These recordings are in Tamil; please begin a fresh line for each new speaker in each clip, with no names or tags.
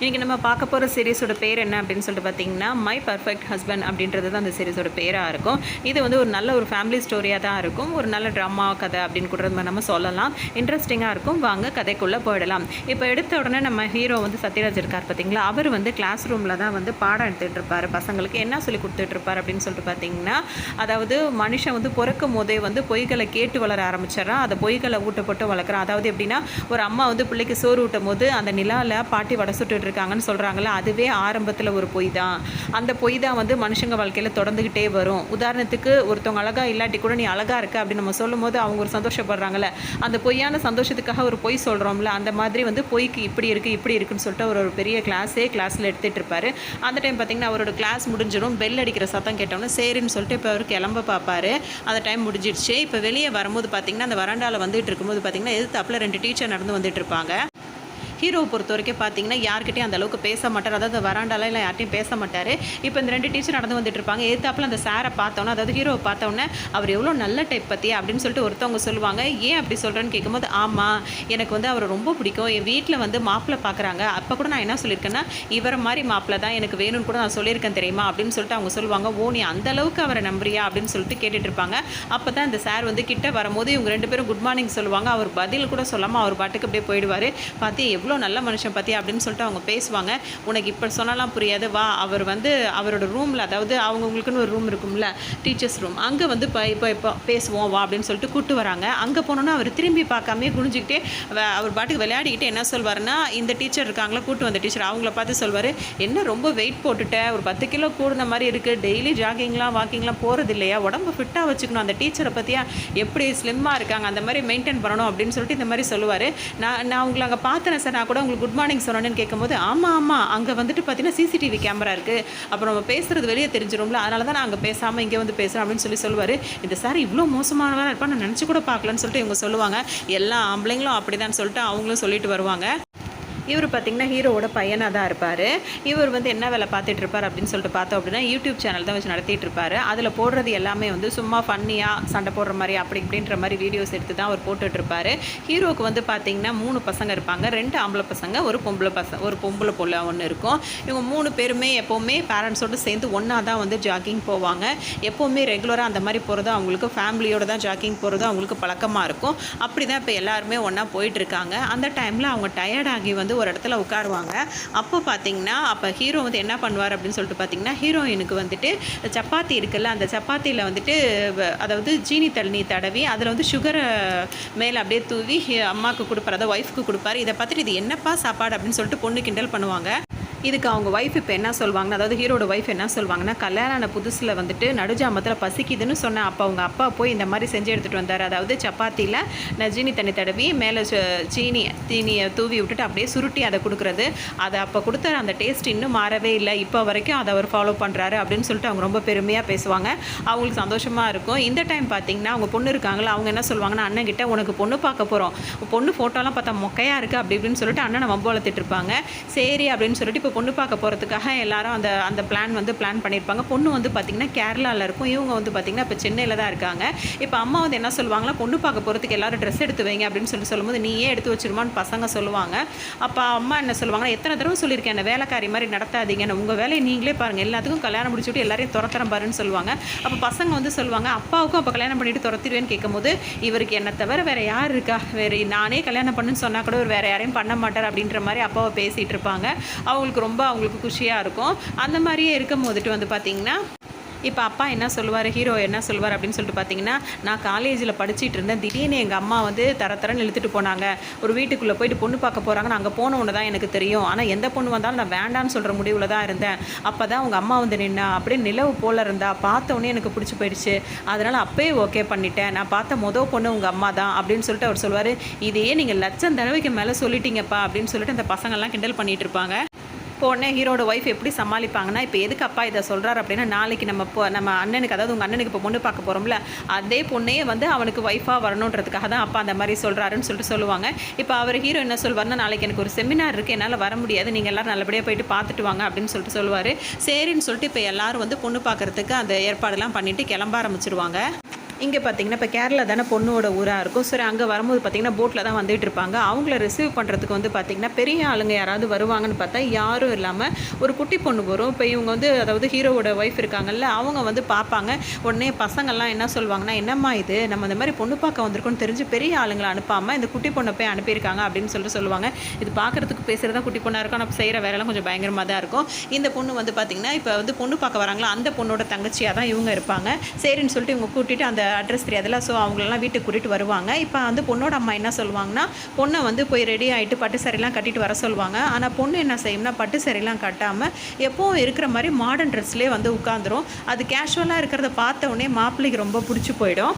இன்றைக்கி நம்ம பார்க்க போகிற சீரிஸோட பேர் என்ன அப்படின்னு சொல்லிட்டு பார்த்தீங்கன்னா மை பர்ஃபெக்ட் ஹஸ்பண்ட் அப்படின்றது தான் அந்த சீரிஸோட பேராக இருக்கும். இது வந்து ஒரு நல்ல ஒரு ஃபேமிலி ஸ்டோரியாக தான் இருக்கும். ஒரு நல்ல ட்ராமா கதை அப்படின்னு கூட நம்ம சொல்லலாம். இன்ட்ரெஸ்டிங்காக இருக்கும். வாங்க கதைக்குள்ளே போயிடலாம். இப்போ எடுத்த உடனே நம்ம ஹீரோ வந்து சத்யராஜ் இருக்கார் பார்த்தீங்களா, அவர் வந்து கிளாஸ் ரூமில் தான் வந்து பாடம் எடுத்துகிட்டு இருப்பார். பசங்களுக்கு என்ன சொல்லி கொடுத்துட்ருப்பார் அப்படின்னு சொல்லிட்டு பார்த்தீங்கன்னா, அதாவது மனுஷன் வந்து பிறக்கும் போதே வந்து பொய்களை கேட்டு வளர ஆரம்பிச்சிடறான். அதை பொய்களை ஊட்டப்பட்டு வளர்க்குறான். அதாவது எப்படின்னா, ஒரு அம்மா வந்து பிள்ளைக்கு சோறு ஊட்டும் போது அந்த நிலாவில் பாட்டி வடை சுட்டு இருக்காங்கன்னு சொல்கிறாங்களே, அதுவே ஆரம்பத்தில் ஒரு பொய் தான். அந்த பொய் தான் வந்து மனுஷங்க வாழ்க்கையில் தொடர்ந்துக்கிட்டே வரும். உதாரணத்துக்கு ஒருத்தவங்க அழகாக இல்லாட்டி கூட நீ அழகாக இருக்க அப்படின்னு நம்ம சொல்லும் போது அவங்க ஒரு சந்தோஷப்படுறாங்கல்ல, அந்த பொய்யான சந்தோஷத்துக்காக ஒரு பொய் சொல்கிறோம்ல, அந்த மாதிரி வந்து பொய்க்கு இப்படி இருக்குன்னு சொல்லிட்டு ஒரு பெரிய கிளாஸில் எடுத்துகிட்டு இருப்பார். அந்த டைம் பார்த்திங்கன்னா அவரோட கிளாஸ் முடிஞ்சிடும். பெல் அடிக்கிற சத்தம் கேட்டோன்னே சரின்னு சொல்லிட்டு இப்போ அவர் கிளம்ப பார்ப்பார். அந்த டைம் முடிஞ்சிடுச்சு. இப்போ வெளியே வரும்போது பார்த்திங்கன்னா அந்த வராண்டாவில் வந்துட்டு இருக்கும்போது பார்த்திங்கன்னா எதிர்த்தாப்பில் 2 டீச்சர் நடந்து வந்துட்டு இருப்பாங்க. ஹீரோவை பொறுத்த வரைக்கும் பார்த்தீங்கன்னா யார்கிட்டையும் அந்த அளவுக்கு பேச மாட்டார். அதாவது வராண்டால இல்லை யார்ட்டையும் பேச மாட்டார். இப்போ இந்த 2 டீச்சர் நடந்து வந்துட்டு இருப்பாங்க. எதிர்த்தாப்பில் அந்த சாரை பார்த்தோன்னா, அதாவது ஹீரோவை பார்த்தோன்னே அவர் எவ்வளோ நல்ல டைப் பற்றி அப்படின்னு சொல்லிட்டு ஒருத்தவங்க சொல்லுவாங்க. ஏன் அப்படி சொல்கிறேன்னு கேட்கும்போது, ஆமாம் எனக்கு வந்து அவரை ரொம்ப பிடிக்கும். என் வீட்டில் வந்து மாப்பிள்ளை பார்க்குறாங்க. அப்போ கூட நான் என்ன சொல்லியிருக்கேன்னா, இவரை மாதிரி மாப்பிள்ளை தான் எனக்கு வேணும்னு கூட நான் சொல்லியிருக்கேன் தெரியுமா அப்படின்னு சொல்லிட்டு அவங்க சொல்லுவாங்க. ஓ நீ அந்த அளவுக்கு அவரை நம்புறியா அப்படின்னு சொல்லிட்டு கேட்டுட்டு இருப்பாங்க. அப்போ தான் இந்த சார் வந்து கிட்ட வரும்போது இவங்க 2 பேரும் குட் மார்னிங் சொல்லுவாங்க. அவர் பதில் கூட சொல்லாமல் அவர் பாட்டுக்கு அப்படியே போயிடுவார். பார்த்து எவ்வளோ நல்ல மனுஷன் பற்றி அப்படின்னு சொல்லிட்டு அவங்க பேசுவாங்க. உனக்கு இப்போ சொன்னாலாம் புரியாது, வா அவர் வந்து அவரோட ரூமில், அதாவது அவங்களுக்குன்னு ஒரு ரூம் இருக்கும்ல, டீச்சர்ஸ் ரூம், அங்கே வந்து இப்போ பேசுவோம் வா அப்படின்னு சொல்லிட்டு கூப்பிட்டு வராங்க. அங்கே போனோன்னா அவர் திரும்பி பார்க்காமே குனிஞ்சிக்கிட்டே அவர் பாட்டுக்கு விளையாடிக்கிட்டு என்ன சொல்வாருன்னா, இந்த டீச்சர் இருக்காங்களா கூப்பிட்டு வந்த டீச்சர், அவங்கள பார்த்து சொல்வார், என்ன ரொம்ப வெயிட் போட்டுட்ட, ஒரு 10 கிலோ கூடுன மாதிரி இருக்குது, டெய்லி ஜாகிங்லாம் வாக்கிங்லாம் போகிறது இல்லையா, உடம்பு ஃபிட்டாக வச்சுக்கணும், அந்த டீச்சரை பற்றியா எப்படி ஸ்லிம்மாக இருக்காங்க, அந்த மாதிரி மெயின்டைன் பண்ணணும் அப்படின்னு சொல்லிட்டு இந்த மாதிரி சொல்லுவார். நான் உங்களை அங்கே பார்த்தேன் சார், நான் கூட உங்களுக்கு குட் மார்னிங் சொன்னேன்னு கேட்கும்போது, ஆமாம் அங்கே வந்துட்டு பார்த்தீங்கன்னா சிசிடிவி கேமரா இருக்குது, அப்புறம் நம்ம பேசுகிறது வெளியே தெரிஞ்சிடும்ல, அதனால தான் நான் அங்கே பேசாமல் இங்கே வந்து பேசுகிறேன் அப்படின்னு சொல்லுவார். இந்த சார் இவ்வளோ மோசமானவராக இருப்பா, நான் நினச்சி கூட பார்க்கலன்னு சொல்லிட்டு இவங்க சொல்லுவாங்க. எல்லா ஆம்பளைங்களும் அப்படி தான் சொல்லிட்டு அவங்களும் சொல்லிட்டு வருவாங்க. இவர் பார்த்திங்கன்னா ஹீரோவோட பையனாக தான் இருப்பார். இவர் வந்து என்ன வேலை பார்த்துட்டு இருப்பார் அப்படின்னு சொல்லிட்டு பார்த்தோம் அப்படின்னா, யூடியூப் சேனல் தான் வச்சு நடத்திட்டு இருப்பார். அதில் போடுறது எல்லாமே வந்து சும்மா ஃபன்னியாக சண்டை போடுற மாதிரி அப்படி இப்படின்ற மாதிரி வீடியோஸ் எடுத்து தான் அவர் போட்டுட்ருப்பார். ஹீரோவுக்கு வந்து பார்த்திங்கன்னா 3 பசங்க இருப்பாங்க. 2 ஆம்பளை பசங்க, ஒரு பொம்பளை பொண்ணு ஒன்று இருக்கும். இவங்க 3 பேருமே எப்போவுமே பேரண்ட்ஸோடு சேர்ந்து ஒன்றா தான் வந்து ஜாக்கிங் போவாங்க. எப்போவுமே ரெகுலராக அந்த மாதிரி போகிறது அவங்களுக்கு ஃபேமிலியோடு தான் ஜாக்கிங் போகிறது அவங்களுக்கு பழக்கமாக இருக்கும். அப்படி தான் இப்போ எல்லாருமே ஒன்றா போயிட்டுருக்காங்க. அந்த டைமில் அவங்க டயர்டாகி வந்து ஒரு இடத்துல உட்காருவாங்க. அப்போ பார்த்தீங்கன்னா அப்போ ஹீரோ வந்து என்ன பண்ணுவார் அப்படின்னு சொல்லிட்டு பார்த்தீங்கன்னா, ஹீரோயினுக்கு வந்துட்டு சப்பாத்தி இருக்குல்ல, அந்த சப்பாத்தியில் வந்துட்டு அதாவது சீனி தண்ணி தடவி அதில் வந்து சுகரை மேலே அப்படியே தூவி அம்மாவுக்கு கொடுப்பார், அதாவது ஒய்ஃப்க்கு கொடுப்பாரு. இதை பார்த்துட்டு இது என்னப்பா சாப்பாடு அப்படின்னு சொல்லிட்டு பொண்ணு கிண்டல் பண்ணுவாங்க. இதுக்கு அவங்க ஒய்ஃப் இப்போ என்ன சொல்லுவாங்கன்னா, அதாவது ஹீரோட ஒய்ஃப் என்ன சொல்லுவாங்கன்னா, கல்யாணம் ஆன புதுசில் வந்துட்டு நடுஜாமத்தில் பசிக்குதுன்னு சொன்னேன். அப்போ அவங்க அப்பா போய் இந்த மாதிரி செஞ்சு எடுத்துகிட்டு வந்தார். அதாவது சப்பாத்தியில் சீனி தண்ணி தடவி மேலே தீனியை தூவி விட்டுட்டு அப்படியே சுருட்டி அதை கொடுக்குறது. அதை அப்போ கொடுத்த அந்த டேஸ்ட் இன்னும் மாறவே இல்லை, இப்போ வரைக்கும் அதை அவர் ஃபாலோ பண்ணுறாரு அப்படின்னு சொல்லிட்டு அவங்க ரொம்ப பெருமையாக பேசுவாங்க. அவங்களுக்கு சந்தோஷமாக இருக்கும். இந்த டைம் பார்த்திங்கன்னா அவங்க பொண்ணு இருக்காங்களா, அவங்க என்ன சொல்லுவாங்கன்னா, அண்ணன் கிட்ட உனக்கு பொண்ணு பார்க்க போகிறோம், பொண்ணு ஃபோட்டோலாம் பார்த்தா மொக்கையாக இருக்குது அப்படி இப்படின்னு சொல்லிட்டு அண்ணனை வம்பு வளர்த்துட்டு இருப்பாங்க. சரி அப்படின்னு சொல்லிட்டு இப்போ பொண்ணு பார்க்க போகிறதுக்காக எல்லாரும் அந்த பிளான் பண்ணியிருப்பாங்க. பொண்ணு வந்து பார்த்திங்கன்னா கேரளாவில் இருக்கும், இவங்க வந்து பார்த்திங்கன்னா இப்போ சென்னையில் தான் இருக்காங்க. இப்போ அம்மா வந்து என்ன சொல்லுவாங்களா, பொண்ணு பார்க்க போகிறதுக்கு எல்லாரும் ட்ரெஸ் எடுத்து வைங்க அப்படின்னு சொல்லும்போது, நீ ஏன் எடுத்து வச்சிருமான்னு பசங்க சொல்லுவாங்க. அப்போ அம்மா என்ன சொல்லுவாங்கன்னா, எத்தனை தடவை சொல்லியிருக்கேன் என்ன வேலைக்காரி மாதிரி நடத்தாதீங்க, உங்கள் வேலையை நீங்களே பாருங்கள், எல்லாத்துக்கும் கல்யாணம் முடிச்சுட்டு எல்லாரையும் துரத்துறேன் பாருன்னு சொல்லுவாங்க. அப்போ பசங்க வந்து சொல்லுவாங்க, அப்பாவுக்கும் அப்போ கல்யாணம் பண்ணிட்டு துரத்திடுவேன்னு கேட்கும்போது, இவருக்கு என்னை தவிர வேறு யார் இருக்கா, வேறு நானே கல்யாணம் பண்ணுன்னு சொன்னால் கூட ஒரு வேறு யாரையும் பண்ண மாட்டார் அப்படின்ற மாதிரி அப்பாவை பேசிகிட்டு இருப்பாங்க. அவங்களுக்கு குஷியாக இருக்கும். அந்த மாதிரியே இருக்கும் போதுட்டு வந்து பார்த்திங்கன்னா, இப்போ அப்பா என்ன சொல்லுவார், ஹீரோ என்ன சொல்லுவார் அப்படின்னு சொல்லிட்டு பார்த்தீங்கன்னா, நான் காலேஜில் படிச்சுட்டு இருந்தேன், திடீர்னு எங்கள் அம்மா வந்து தரன்னு இழுத்துட்டு போனாங்க, ஒரு வீட்டுக்குள்ளே போயிட்டு பொண்ணு பார்க்க போகிறாங்க, நான் அங்கே போன ஒன்று தான் எனக்கு தெரியும், ஆனால் எந்த பொண்ணு வந்தாலும் நான் வேண்டான்னு சொல்கிற முடிவில் தான் இருந்தேன். அப்போ தான் உங்கள் அம்மா வந்து நின்னா, அப்படியே நிலவு போல் இருந்தா, பார்த்தோன்னே எனக்கு பிடிச்சி போயிடுச்சு, அதனால் அப்போயே ஓகே பண்ணிட்டேன், நான் பார்த்த மொதல் பொண்ணு உங்கள் அம்மா தான் அப்படின்னு சொல்லிட்டு அவர் சொல்லுவார். இதையே நீங்கள் லட்சம் தடவைக்கு மேலே சொல்லிட்டீங்கப்பா அப்படின்னு சொல்லிட்டு அந்த பசங்கள்லாம் கிண்டல் பண்ணிகிட்டு இருப்பாங்க. உடனே ஹீரோட ஒய்ஃப் எப்படி சமாளிப்பாங்கன்னா, இப்போ எதுக்கு அப்பா இதை சொல்கிறார் அப்படின்னா, நாளைக்கு நம்ம அண்ணனுக்கு, அதாவது உங்கள் அண்ணனுக்கு இப்போ பொண்ணு பார்க்க போகிறோம்ல, அதே பொண்ணே வந்து அவனுக்கு ஒய்ஃபாக வரணுன்றதுக்காக தான் அப்பா அந்த மாதிரி சொல்கிறாருன்னு சொல்லிட்டு சொல்லுவாங்க. இப்போ அவர் ஹீரோ என்ன சொல்வார்னா, நாளைக்கு எனக்கு ஒரு செமினார் இருக்குது, என்னால் வர முடியாது, நீங்கள் எல்லோரும் நல்லபடியாக போயிட்டு பார்த்துட்டு வாங்க அப்படின்னு சொல்லிட்டு சொல்லுவார். சரின்னு சொல்லிட்டு இப்போ எல்லோரும் வந்து பொண்ணு பார்க்குறதுக்கு அந்த ஏற்பாடெல்லாம் பண்ணிவிட்டு கிளம்ப ஆரம்பிச்சிருவாங்க. இங்கே பார்த்தீங்கன்னா இப்போ கேரளா தானே பொண்ணோட ஊராக இருக்கும். சரி, அங்கே வரும்போது பார்த்தீங்கன்னா போட்டில் தான் வந்துட்டு இருப்பாங்க. அவங்கள ரிசீவ் பண்ணுறதுக்கு வந்து பார்த்திங்கன்னா பெரிய ஆளுங்க யாராவது வருவாங்கன்னு பார்த்தா யாரும் இல்லாமல் ஒரு குட்டி பொண்ணு வரும். இப்போ இவங்க வந்து அதாவது ஹீரோவோட ஒய்ஃப் இருக்காங்கல்ல, அவங்க வந்து பார்ப்பாங்க. உடனே பசங்கள்லாம் என்ன சொல்லுவாங்கன்னா, என்னம்மா இது, நம்ம இந்த மாதிரி பொண்ணு பார்க்க வந்திருக்கோன்னு தெரிஞ்சு பெரிய ஆளுங்களை அனுப்பாமல் இந்த குட்டி பொண்ணை போய் அனுப்பியிருக்காங்க அப்படின்னு சொல்லுவாங்க. இது பார்க்குறதுக்கு பேசுகிறதா குட்டி பொண்ணாக இருக்கும், ஆனால் செய்கிற வேலைலாம் கொஞ்சம் பயங்கரமாக தான் இருக்கும். இந்த பொண்ணு வந்து பார்த்திங்கன்னா இப்போ வந்து பொண்ணு பார்க்க வராங்களா, அந்த பொண்ணோட தங்கச்சியாக தான் இவங்க இருப்பாங்க. சரின்னு சொல்லிட்டு இவங்க கூட்டிகிட்டு அந்த அட்ரஸ் தெரியாதுல்ல, ஸோ அவங்களெல்லாம் வீட்டுக்கு கூட்டிகிட்டு வருவாங்க. இப்போ வந்து பொண்ணோட அம்மா என்ன சொல்லுவாங்கன்னா, பொண்ணை வந்து போய் ரெடி ஆகிட்டு பட்டு சாரிலாம் கட்டிட்டு வர சொல்லுவாங்க. ஆனால் பொண்ணு என்ன செய்யும்னா, பட்டு சாரிலாம் கட்டாமல் எப்போவும் இருக்கிற மாதிரி மாடர்ன் ட்ரெஸ்லேயே வந்து உட்காந்துரும். அது கேஷுவலாக இருக்கிறத பார்த்த உடனே மாப்பிள்ளைக்கு ரொம்ப பிடிச்சி போயிடும்.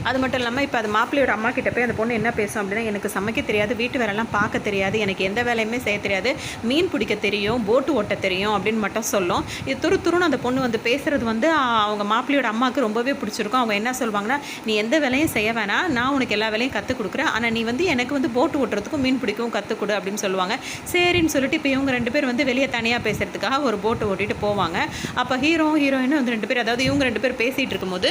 அது மட்டும் இல்லாமல் இப்போ அது மாப்பிள்ளையோட அம்மா கிட்ட போய் அந்த பொண்ணு என்ன பேசும் அப்படின்னா, எனக்கு சமைக்க தெரியாது, வீட்டு வேலைலாம் பார்க்க தெரியாது, எனக்கு எந்த வேலையுமே செய்ய தெரியாது, மீன் பிடிக்க தெரியும், போட்டு ஓட்ட தெரியும் அப்படின்னு மட்டும் சொல்லும். இது துருன்னு அந்த பொண்ணு வந்து பேசுகிறது வந்து அவங்க மாப்பிள்ளையோட அம்மாவுக்கு ரொம்பவே பிடிச்சிருக்கும். அவங்க என்ன சொல்லுவாங்கன்னா, நீ எந்த வேலையும் செய்ய வேணாம், நான் உனக்கு எல்லா வேலையும் கற்றுக் கொடுக்குறேன், ஆனால் நீ வந்து எனக்கு வந்து போட்டு ஓட்டுறதுக்கும் மீன் பிடிக்கவும் கற்றுக் கொடு அப்படின்னு சொல்லுவாங்க. சரின்னு சொல்லிட்டு இப்போ இவங்க 2 பேர் வந்து வெளியே தனியாக பேசுகிறதுக்காக ஒரு போட்டு ஓட்டிட்டு போவாங்க. அப்போ ஹீரோயினும் வந்து 2 பேர், அதாவது இவங்க 2 பேர் பேசிகிட்டு இருக்கும்போது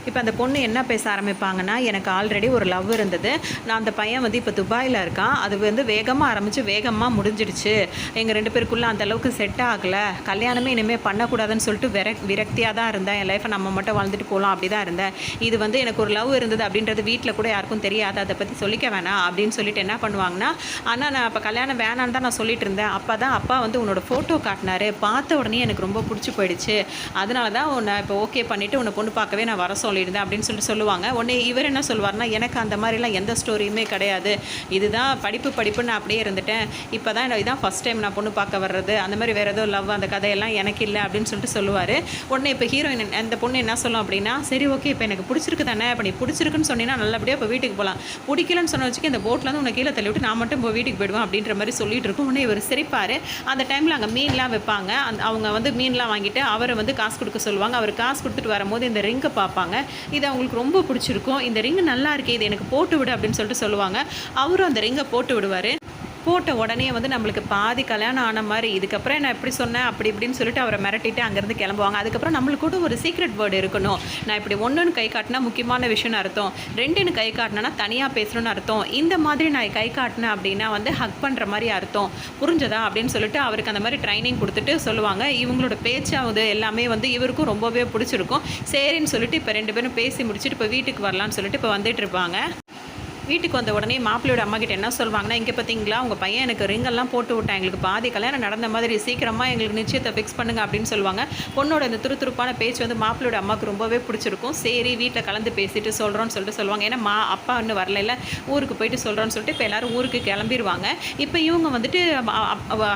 இப்போ அந்த பொண்ணு என்ன பேச ஆரம்பிப்பாங்கன்னா, எனக்கு ஆல்ரெடி ஒரு லவ் இருந்தது, நான் அந்த பையன் வந்து இப்போ துபாயில் இருக்கான், அது வந்து வேகமாக ஆரம்பித்து வேகமாக முடிஞ்சிடுச்சு, எங்கள் 2 பேருக்குள்ளே அந்தளவுக்கு செட் ஆகலை, கல்யாணமே இனிமேல் பண்ணக்கூடாதுன்னு சொல்லிட்டு விரக்தியாக தான் இருந்தேன், என் லைஃப்பை நம்ம மட்டும் வாழ்ந்துட்டு போகலாம் அப்படி தான் இருந்தேன், இது வந்து எனக்கு ஒரு லவ் இருந்தது அப்படின்றது வீட்டில் கூட யாருக்கும் தெரியாது, அதை பற்றி சொல்லிக்க வேணாம் அப்படின்னு சொல்லிட்டு என்ன பண்ணுவாங்கன்னா, ஆனால் நான் இப்போ கல்யாணம் வேணான்னு தான் நான் சொல்லிட்டு இருந்தேன், அப்போ தான் அப்பா வந்து உன்னோட ஃபோட்டோ காட்டினாரு, பார்த்த உடனே எனக்கு ரொம்ப பிடிச்சி போயிடுச்சு, அதனால தான் உன்னை இப்போ ஓகே பண்ணிவிட்டு உன்னை பொண்ணு பார்க்கவே நான் வர சொல்லியிருந்தேன் அப்படின்னு சொல்லுவாங்க. உடனே இவர் என்ன சொல்வார்னா, எனக்கு அந்த மாதிரிலாம் எந்த ஸ்டோரியுமே கிடையாது, இதுதான் படிப்புன்னு நான் அப்படியே இருந்துட்டேன், இப்போ தான் இதான் ஃபஸ்ட் டைம் நான் பொண்ணு பார்க்க வர்றது, அந்த மாதிரி வேறு ஏதோ லவ் அந்த கதையெல்லாம் எனக்கு இல்லை அப்படின்னு சொல்லிட்டு சொல்லுவார். உடனே இப்போ ஹீரோயின் அந்த பொண்ணு என்ன சொல்லும் அப்படின்னா, சரி ஓகே, இப்போ எனக்கு பிடிச்சிருக்கு தானே, இப்போ நீ பிடிச்சிருக்குன்னு சொன்னீங்கன்னா நல்லபடியாக இப்போ வீட்டுக்கு போகலாம், பிடிக்கலன்னு சொன்ன வச்சுக்க இந்த போட்டில் வந்து உன்னை கீழே தள்ளி விட்டு நான் மட்டும் இப்போ வீட்டுக்கு போயிடுவேன் அப்படின்ற மாதிரி சொல்லிட்டு இருக்கும். உடனே இவர் சிரிப்பார். அந்த டைமில் அங்கே மீன்லாம் வைப்பாங்க, அவங்க வந்து மீன்லாம் வாங்கிட்டு அவரை வந்து காசு கொடுக்க சொல்லுவாங்க. அவர் காசு கொடுத்துட்டு வரும்போது இந்த ரிங்கை பார்ப்பாங்க, இது அவங்களுக்கு ரொம்ப பிடிச்சிருக்கும், இந்த ரிங்கு நல்லா இருக்கே, இது எனக்கு போட்டு விடு அப்படின்னு சொல்லிட்டு சொல்லுவாங்க. அவரும் அந்த ரிங்கை போட்டு விடுவார். போட்ட உடனே வந்து நம்மளுக்கு பாதி கல்யாணம் ஆன மாதிரி, இதுக்கப்புறம் நான் எப்படி சொன்னேன் அப்படி இப்படின்னு சொல்லிட்டு அவரை மிரட்டிட்டு அங்கேருந்து கிளம்புவாங்க. அதுக்கப்புறம் நம்மளுக்கு கூட ஒரு சீக்ரெட் வேர்டு இருக்கணும், நான் இப்படி 1ன்னு கை காட்டினா முக்கியமான விஷயம்னு அர்த்தம், 2ன்னு கை காட்டினா தனியாக பேசணும்னு அர்த்தம், இந்த மாதிரி நான் கை காட்டினேன் அப்படின்னா வந்து ஹக் பண்ணுற மாதிரி அர்த்தம், புரிஞ்சதா அப்படின்னு சொல்லிட்டு அவருக்கு அந்த மாதிரி ட்ரைனிங் கொடுத்துட்டு சொல்லுவாங்க. இவங்களோட பேச்சாவது எல்லாமே வந்து இவருக்கும் ரொம்பவே பிடிச்சிருக்கும். சரின்னு சொல்லிட்டு இப்போ 2 பேரும் பேசி முடிச்சுட்டு இப்போ வீட்டுக்கு வரலான்னு சொல்லிட்டு இப்போ வந்துட்டு இருப்பாங்க. வீட்டுக்கு வந்த உடனே மாப்பிள்ளையோட அம்மா கிட்ட என்ன சொல்லுவாங்கன்னா, இங்கே பார்த்தீங்களா உங்கள் பையன் எனக்கு ரிங்கெல்லாம் போட்டு விட்டான், எங்களுக்கு பாதி கல்யாணம் நடந்த மாதிரி, சீக்கிரமாக எங்களுக்கு நிச்சயத்தை ஃபிக்ஸ் பண்ணுங்க அப்படின்னு சொல்லுவாங்க. பொண்ணோட இந்த துருத்துருப்பான பேச்சு வந்து மாப்பிள்ளையோட அம்மாவுக்கு ரொம்பவே பிடிச்சிருக்கும். சரி வீட்டில் கலந்து பேசிட்டு சொல்கிறோன்னு சொல்லிட்டு சொல்லுவாங்க. ஏன்னா அப்பா இன்னும் வரல, ஊருக்கு போயிட்டு சொல்கிறோன்னு சொல்லிட்டு இப்போ எல்லோரும் ஊருக்கு கிளம்பிடுவாங்க. இப்போ இவங்க வந்துட்டு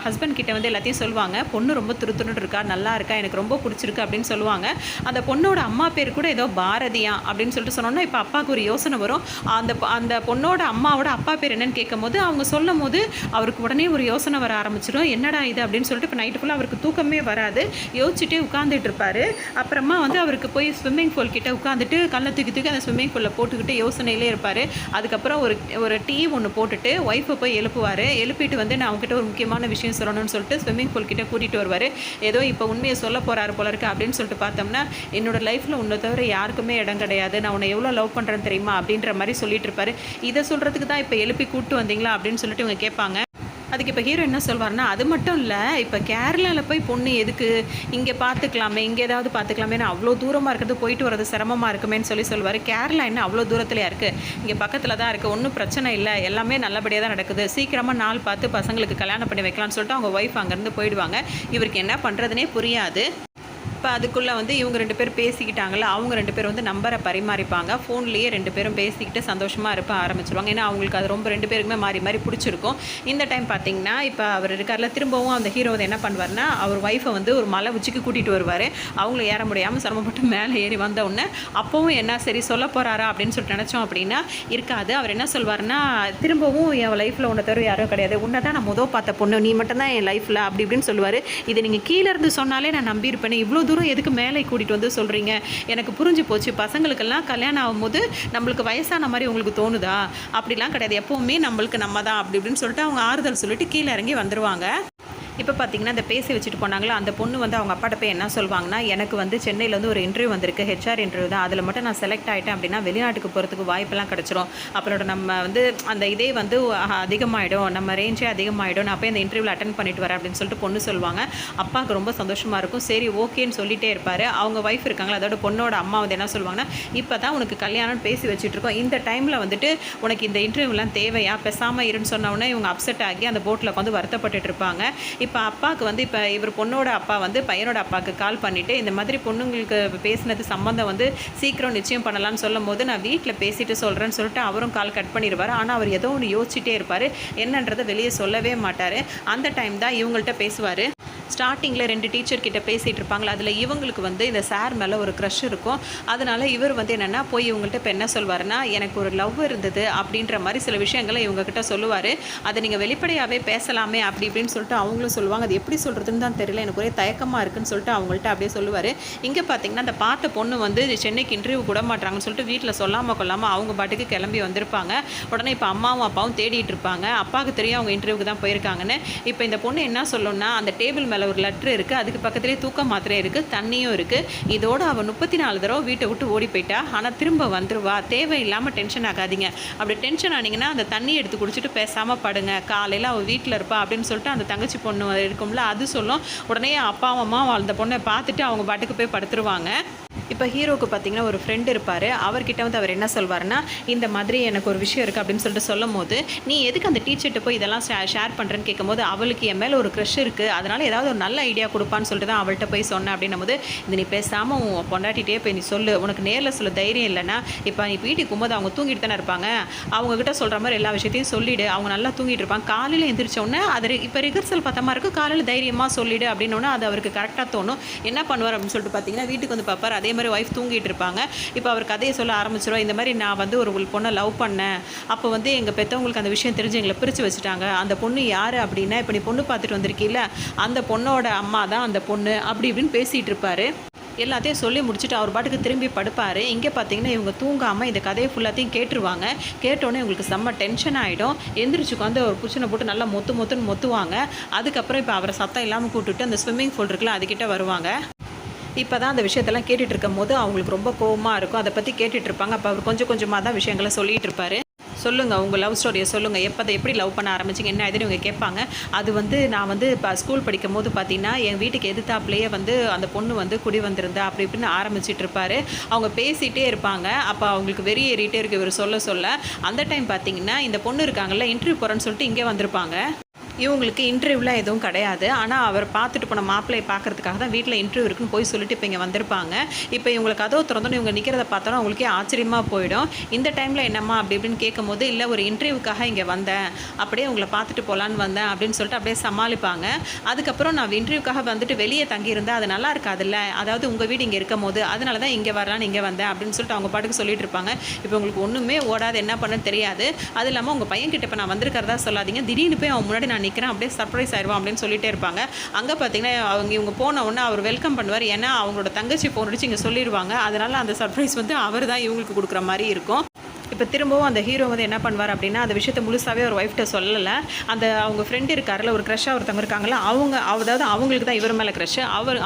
ஹஸ்பண்ட் கிட்ட வந்து எல்லாத்தையும் சொல்லுவாங்க, பொண்ணு ரொம்ப துருத்துருன்னு இருக்கா, நல்லா இருக்கா, எனக்கு ரொம்ப பிடிச்சிருக்கு அப்படின்னு சொல்லுவாங்க. அந்த பொண்ணோட அம்மா பேர் கூட ஏதோ பாரதியா அப்படின்னு சொல்லிட்டு சொன்னோன்னா இப்போ அப்பாவுக்கு ஒரு யோசனை வரும். அந்த பொண்ணோட அம்மாவோட அப்பா பேர் என்னன்னு கேட்கும்போது அவங்க சொல்லும் போது அவருக்கு உடனே ஒரு யோசனை வர ஆரம்பிச்சிடும், என்னடா இது அப்படின்னு சொல்லிட்டு இப்போ நைட்டு ஃபுல்லாக அவருக்கு தூக்கமே வராது, யோசிச்சுட்டே உட்காந்துட்டு இருப்பார். அப்புறமா வந்து அவருக்கு போய் ஸ்விம்மிங் பூல் கிட்ட உட்காந்துட்டு கல்லை தூக்கி அந்த ஸ்விம்மிங் பூலில் போட்டுக்கிட்டு யோசனையிலே இருப்பார். அதுக்கப்புறம் ஒரு டீ ஒன்று போட்டுட்டு ஒய்ஃபை போய் எழுப்புவார். எழுப்பிட்டு வந்து நான் அவங்ககிட்ட ஒரு முக்கியமான விஷயம் சொல்லணும்னு சொல்லிட்டு ஸ்விம்மிங் பூல் கிட்ட கூட்டிகிட்டு வருவார். ஏதோ இப்போ உண்மையை சொல்ல போகிறாரு போல இருக்கு அப்படின்னு சொல்லிட்டு பார்த்தோம்னா, என்னோட லைஃப்பில் உன்னை தவிர யாருக்குமே இடம் கிடையாது, நான் உன்னை எவ்வளோ லவ் பண்ணுறேன்னு தெரியுமா அப்படின்ற மாதிரி சொல்லிட்டு இருப்பார். இதை சொல்கிறதுக்கு தான் இப்போ எழுப்பி கூப்பிட்டு வந்தீங்களா அப்படின்னு சொல்லிட்டு இவங்க கேட்பாங்க. அதுக்கு இப்போ ஹீரோ என்ன சொல்வார்னா, அது மட்டும் இல்லை, இப்போ கேரளாவில் போய் பொண்ணு எதுக்கு, இங்கே பார்த்துக்கலாமே, இங்கே ஏதாவது பார்த்துக்கலாமே, அவ்வளோ தூரமாக இருக்கிறது, போயிட்டு வரது சிரமமாக இருக்குமேன்னு சொல்லுவார். கேரளா என்ன அவ்வளோ தூரத்துலையா இருக்குது, இங்கே பக்கத்தில் தான் இருக்குது, ஒன்றும் பிரச்சனை இல்லை, எல்லாமே நல்லபடியாக தான் நடக்குது, சீக்கிரமாக நாள் பார்த்து பசங்களுக்கு கல்யாணம் பண்ணி வைக்கலாம்னு சொல்லிட்டு அவங்க ஒய்ஃப் அங்கேருந்து போயிடுவாங்க. இவருக்கு என்ன பண்ணுறதுனே புரியாது. இப்போ அதுக்குள்ளே வந்து இவங்க 2 பேர் பேசிக்கிட்டாங்களா, அவங்க 2 பேர் வந்து நம்பரை பரிமாறிப்பாங்க. ஃபோன்லேயே 2 பேரும் பேசிக்கிட்டு சந்தோஷமாக இருப்ப ஆரம்பிச்சிருவாங்க. ஏன்னா அவங்களுக்கு அது ரொம்ப 2 பேருக்குமே மாறி மாறி பிடிச்சிருக்கும். இந்த டைம் பார்த்தீங்கன்னா இப்போ அவர் இருக்கார்ல, திரும்பவும் அந்த ஹீரோ வந்து என்ன பண்ணுவார்னா, அவர் ஒய்ஃபை வந்து ஒரு மலை உச்சிக்கு கூட்டிகிட்டு வருவார். அவங்கள ஏற முடியாமல் சிரமப்பட்டு மேலே ஏறி வந்த உடனே அப்போவும் என்ன சரி சொல்ல போகிறாரா அப்படின்னு சொல்லிட்டு நினச்சோம் அப்படின்னா இருக்காது. அவர் என்ன சொல்வார்னா, திரும்பவும் என் லைஃப்பில் உன்னை தவிர யாரும் கிடையாது, உன்னை தான் நான் பார்த்த பொண்ணு, நீ மட்டும்தான் என் லைஃப்பில் அப்படி இப்படின்னு சொல்லுவார். இதை நீங்கள் கீழே இருந்து சொன்னாலே நான் நம்பியிருப்பேன், இவ்வளோ தூரம் எதுக்கு மேலே கூட்டிகிட்டு வந்து சொல்கிறீங்க, எனக்கு புரிஞ்சு போச்சு, பசங்களுக்கெல்லாம் கல்யாணம் ஆகும்போது நம்மளுக்கு வயசான மாதிரி உங்களுக்கு தோணுதா, அப்படிலாம் கிடையாது, எப்போவுமே நம்மளுக்கு நம்ம தான் அப்படி இப்படின்னு சொல்லிட்டு அவங்க ஆறுதல் சொல்லிட்டு கீழே இறங்கி வந்துடுவாங்க. இப்போ பார்த்தீங்கன்னா இந்த பேசி வச்சுட்டு போனாங்களா அந்த பொண்ணு வந்து அவங்க அப்பாட்ட போய் என்ன சொல்லுவாங்கன்னா, எனக்கு வந்து சென்னையில் வந்து ஒரு இன்டர்வியூ வந்திருக்கு, ஹெச்ஆர் இன்டர்வியூ தான், அதில் மட்டும் நான் செலக்ட் ஆகிட்டேன் அப்படின்னா வெளிநாட்டுக்கு போகிறதுக்கு வாய்ப்பெல்லாம் கிடச்சிரும், அப்புறம் நம்ம வந்து அந்த இதே வந்து அதிகமாகிடும், நம்ம ரேஞ்சே அதிகமாகிடும், நான் போய் அந்த இன்டர்வியூவில் அட்டன் பண்ணிட்டு வரேன் அப்படின்னு சொல்லிட்டு பொண்ணு சொல்லுவாங்க. அப்பாவுக்கு ரொம்ப சந்தோஷமாக இருக்கும். சரி ஓகேன்னு சொல்லிட்டே இருப்பார். அவங்க ஒய்ஃப் இருக்காங்களா, அதோட பொண்ணோட அம்மா வந்து என்ன சொல்லுவாங்கன்னா, இப்போ தான் உனக்கு கல்யாணம்னு பேசி வச்சுட்டு இருக்கோம், இந்த டைமில் வந்துட்டு உனக்கு இந்த இன்டர்வியூலாம் தேவையா, பேசாமல் இருன்னு சொன்னோன்னே இவங்க அப்செட் ஆகி அந்த போட்டில் வந்து வருத்தப்பட்டுட்டு இருப்பாங்க. இப்போ அப்பாவுக்கு வந்து இப்போ இவர் பொண்ணோட அப்பா வந்து பையனோட அப்பாவுக்கு கால் பண்ணிவிட்டு இந்த மாதிரி பொண்ணுங்களுக்கு பேசினது சம்மந்தம் வந்து சீக்கிரம் நிச்சயம் பண்ணலான்னு சொல்லும் போது நான் வீட்டில் பேசிட்டு சொல்கிறேன்னு சொல்லிட்டு அவரும் கால் கட் பண்ணிடுவார். ஆனால் அவர் ஏதோ ஒன்று யோசிச்சுட்டே இருப்பார், என்னன்றதை வெளியே சொல்லவே மாட்டார். அந்த டைம் தான் இவங்கள்ட்ட பேசுவார். ஸ்டார்டிங்கில் 2 டீச்சர் கிட்ட பேசிகிட்டு இருப்பாங்களா, அதில் இவங்களுக்கு வந்து இந்த சார் மேலே ஒரு க்ரஷ் இருக்கும். அதனால் இவர் வந்து என்னென்னா போய் இவங்கள்ட்ட இப்போ என்ன சொல்வார்னா, எனக்கு ஒரு லவ் இருந்தது அப்படின்ற மாதிரி சில விஷயங்களை இவங்ககிட்ட சொல்லுவார். அதை நீங்கள் வெளிப்படையாகவே பேசலாமே அப்படி இப்படின்னு சொல்லிட்டு அவங்களும் சொல்லுவாங்க. அது எப்படி சொல்கிறதுன்னு தான் தெரியல, எனக்கு ஒரே தயக்கமாக இருக்குன்னு சொல்லிட்டு அவங்கள்ட்ட அப்படியே சொல்லுவார். இங்கே பார்த்தீங்கன்னா அந்த பார்த்த பொண்ணு வந்து சென்னைக்கு இன்டர்வியூ கூட மாட்டாங்கன்னு சொல்லிட்டு வீட்டில் சொல்லாமல் கொள்ளாமல் அவங்க பாட்டுக்கு கிளம்பி வந்திருப்பாங்க. உடனே இப்போ அம்மாவும் அப்பாவும் தேடிட்டு இருப்பாங்க. அப்பாவுக்கு தெரியும் அவங்க இன்டர்வியூக்கு தான் போயிருக்காங்கன்னு. இப்போ இந்த பொண்ணு என்ன சொல்லணும்னா, அந்த டேபிள் மேலே ஒரு லெட்டர் இருக்குது, அதுக்கு பக்கத்துலேயே தூக்க மாத்திரை இருக்குது, தண்ணியும் இருக்குது. இதோடு அவள் 34 தடவை வீட்டை விட்டு ஓடி போயிட்டா. ஆனால் திரும்ப வந்துடுவா, தேவையில்லாமல் டென்ஷன் ஆகாதீங்க, அப்படி டென்ஷன் ஆனீங்கன்னா அந்த தண்ணி எடுத்து குடிச்சிட்டு பேசாமல் படுங்க, காலையில் அவள் வீட்டில் இருப்பா அப்படின்னு சொல்லிட்டு அந்த தங்கச்சி பொண்ணு இருக்கும்ல அது சொல்லும். உடனே அப்பா அம்மா அந்த பொண்ணை பார்த்துட்டு அவங்க பாட்டுக்கு போய் படுத்துருவாங்க. இப்போ ஹீரோவுக்கு பார்த்தீங்கன்னா ஒரு ஃப்ரெண்ட் இருப்பார். அவர்கிட்ட வந்து அவர் என்ன சொல்வார்னா, இந்த மாதிரி எனக்கு ஒரு விஷயம் இருக்குது அப்படின்னு சொல்லிட்டு சொல்லும் போது, நீ எதுக்கு அந்த டீச்சர்கிட்ட போய் இதெல்லாம் ஷேர் பண்ணுறேன்னு கேட்கும்போது, அவளுக்கு என் மேலே ஒரு க்ரஷ் இருக்குது, அதனால் ஏதாவது ஒரு நல்ல ஐடியா கொடுப்பான்னு சொல்லிட்டு தான் அவள்கிட்ட போய் சொன்னேன் அப்படின்னும் போது, இது நீ பேசாமல் உன் பொண்டாட்டிகிட்டே போய் நீ சொல்லு, உனக்கு நேரில் சொல்ல தைரியம் இல்லைன்னா இப்போ நீ வீட்டுக்கு போகும்போது அவங்க தூங்கிட்டு தானே இருப்பாங்க, அவங்கக்கிட்ட சொல்கிற மாதிரி எல்லா விஷயத்தையும் சொல்லிவிடு, அவங்க நல்லா தூங்கிட்டு இருப்பாங்க, காலையில் எந்திரிச்சோன்னே அது இப்போ ரிஹர்சல் பார்த்த மாதிரி இருக்கும், காலையில் தைரியமாக சொல்லிவிடு அப்படின்னோடனே அது அவருக்கு கரெக்டாக தோணும். என்ன பண்ணுவார் அப்படின்னு சொல்லிட்டு பார்த்தீங்கன்னா, வீட்டுக்கு வந்து பார்ப்பார். அதே மாதிரி ஒய்ஃப் தூங்கிட்டு இருப்பாங்க. இப்போ அவர் கதையை சொல்ல ஆரம்பிச்சிருவா, இந்த மாதிரி நான் வந்து ஒரு பொண்ணை லவ் பண்ணேன், அப்போ வந்து எங்கள் பெற்றவங்களுக்கு அந்த விஷயம் தெரிஞ்சு எங்களை பிரித்து வச்சுட்டாங்க, அந்த பொண்ணு யார் அப்படின்னா இப்போ நீ பொண்ணு பார்த்துட்டு வந்திருக்கீல்ல அந்த பொண்ணோட அம்மா தான் அந்த பொண்ணு அப்படி இப்படின்னு பேசிகிட்டு இருப்பார். எல்லாத்தையும் சொல்லி முடிச்சுட்டு அவர் பாட்டுக்கு திரும்பி படுப்பார். இங்கே பார்த்தீங்கன்னா இவங்க தூங்காமல் இந்த கதையை ஃபுல்லாத்தையும் கேட்டுருவாங்க. கேட்டோன்னே இவங்களுக்கு செம்ம டென்ஷன் ஆகிடும். எந்திரிச்சுக்கு வந்து ஒரு புச்சனை போட்டு நல்லா மொத்துன்னு மொத்துவாங்க. அதுக்கப்புறம் இப்போ அவரை சத்தம் இல்லாமல் கூப்பிட்டுட்டு அந்த ஸ்விம்மிங் பூல் இருக்குல்ல அதுக்கிட்ட வருவாங்க. இப்போ தான் அந்த விஷயத்தெல்லாம் கேட்டுட்டு இருக்கும் போது அவங்களுக்கு ரொம்ப கோவமாக இருக்கும். அதை பற்றி கேட்டுட்டு இருப்பாங்க. அப்போ அவர் கொஞ்சம் கொஞ்சமாக தான் விஷயங்களை சொல்லிகிட்டு இருப்பார். சொல்லுங்கள் உங்கள் லவ் ஸ்டோரியை சொல்லுங்கள், எப்படி லவ் பண்ண ஆரம்பிச்சிங்க என்ன இதுன்னு இவங்க கேட்பாங்க. அது வந்து நான் வந்து இப்போ ஸ்கூல் படிக்கும் போது பார்த்தீங்கன்னா என் வீட்டுக்கு எதிர்த்தாப்புலேயே வந்து அந்த பொண்ணு வந்து குடி வந்திருந்தா அப்படி இப்படின்னு ஆரம்பிச்சிட்டு இருப்பார். அவங்க பேசிகிட்டே இருப்பாங்க. அப்போ அவங்களுக்கு வெறி ஏறிட்டே இருக்குது இவர் சொல்ல. அந்த டைம் பார்த்தீங்கன்னா இந்த பொண்ணு இருக்காங்கல்ல இன்டர்வியூ போகிறேன்னு சொல்லிட்டு இங்கே வந்திருப்பாங்க. இவங்களுக்கு இன்டர்வியூலாம் எதுவும் கிடையாது. ஆனால் அவர் பார்த்துட்டு போன மாப்பிள்ளையை பார்க்குறதுக்காக தான் வீட்டில் இன்டர்வியூ இருக்குன்னு போய் சொல்லிட்டு இப்போ இங்கே வந்திருப்பாங்க. இப்போ இவங்களுக்கு கதவு திறந்தோன்னு இவங்க நிற்கிறத பார்த்தோன்னா அவங்களுக்கே ஆச்சரியமாக போயிடும். இந்த டைமில் என்னம்மா அப்படி இப்படின்னு கேட்கும்போது, இல்லை ஒரு இன்டர்வியூக்காக இங்கே வந்தேன், அப்படியே உங்களை பார்த்துட்டு போகலான்னு வந்தேன் அப்படின்னு சொல்லிட்டு அப்படியே சமாளிப்பாங்க. அதுக்கப்புறம் நான் இன்டர்வியூக்காக வந்துட்டு வெளியே தங்கியிருந்தேன், அது நல்லா இருக்காதுல்ல, அதாவது உங்கள் வீடு இங்கே இருக்கும் போது அதனால தான் இங்கே வரலான்னு இங்கே வந்தேன் அப்படின்னு சொல்லிட்டு அவங்க பாட்டுக்கு சொல்லிட்டு இருப்பாங்க. இப்போ உங்களுக்கு ஒன்றுமே ஓடாது, என்ன பண்ணன்னு தெரியாது. அது இல்லாமல் உங்கள் பையன்கிட்ட இப்போ நான் வந்திருக்கிறதா சொல்லாதீங்க, திடீர்னு போய் அவன் முன்னாடி நான் நிற்கிறேன், அப்படியே சர்ப்ரைஸ் ஆயிடுவான் அப்படின்னு சொல்லிட்டே இருப்பாங்க. அங்கே பார்த்தீங்கன்னா இவங்க போன உடனே அவர் வெல்கம் பண்ணுவார். ஏன்னா அவங்களோட தங்கச்சி ஃபோன் அடிச்சு இங்கே சொல்லிடுவாங்க. அதனால அந்த சர்ப்ரைஸ் வந்து அவர் தான் இவங்களுக்கு கொடுக்குற மாதிரி இருக்கும். இப்போ திரும்பவும் அந்த ஹீரோ வந்து என்ன பண்ணுவார் அப்படின்னா, அந்த விஷயத்தை முழுசாகவே ஒரு ஒய்ஃப்ட்ட சொல்லலை. அந்த அவங்க ஃப்ரெண்டு இருக்காரில் ஒரு க்ரஷ்ஷாக ஒருத்தவங்க இருக்காங்களா, அதாவது அவங்களுக்கு தான் இவர் மேலே க்ரஷ்,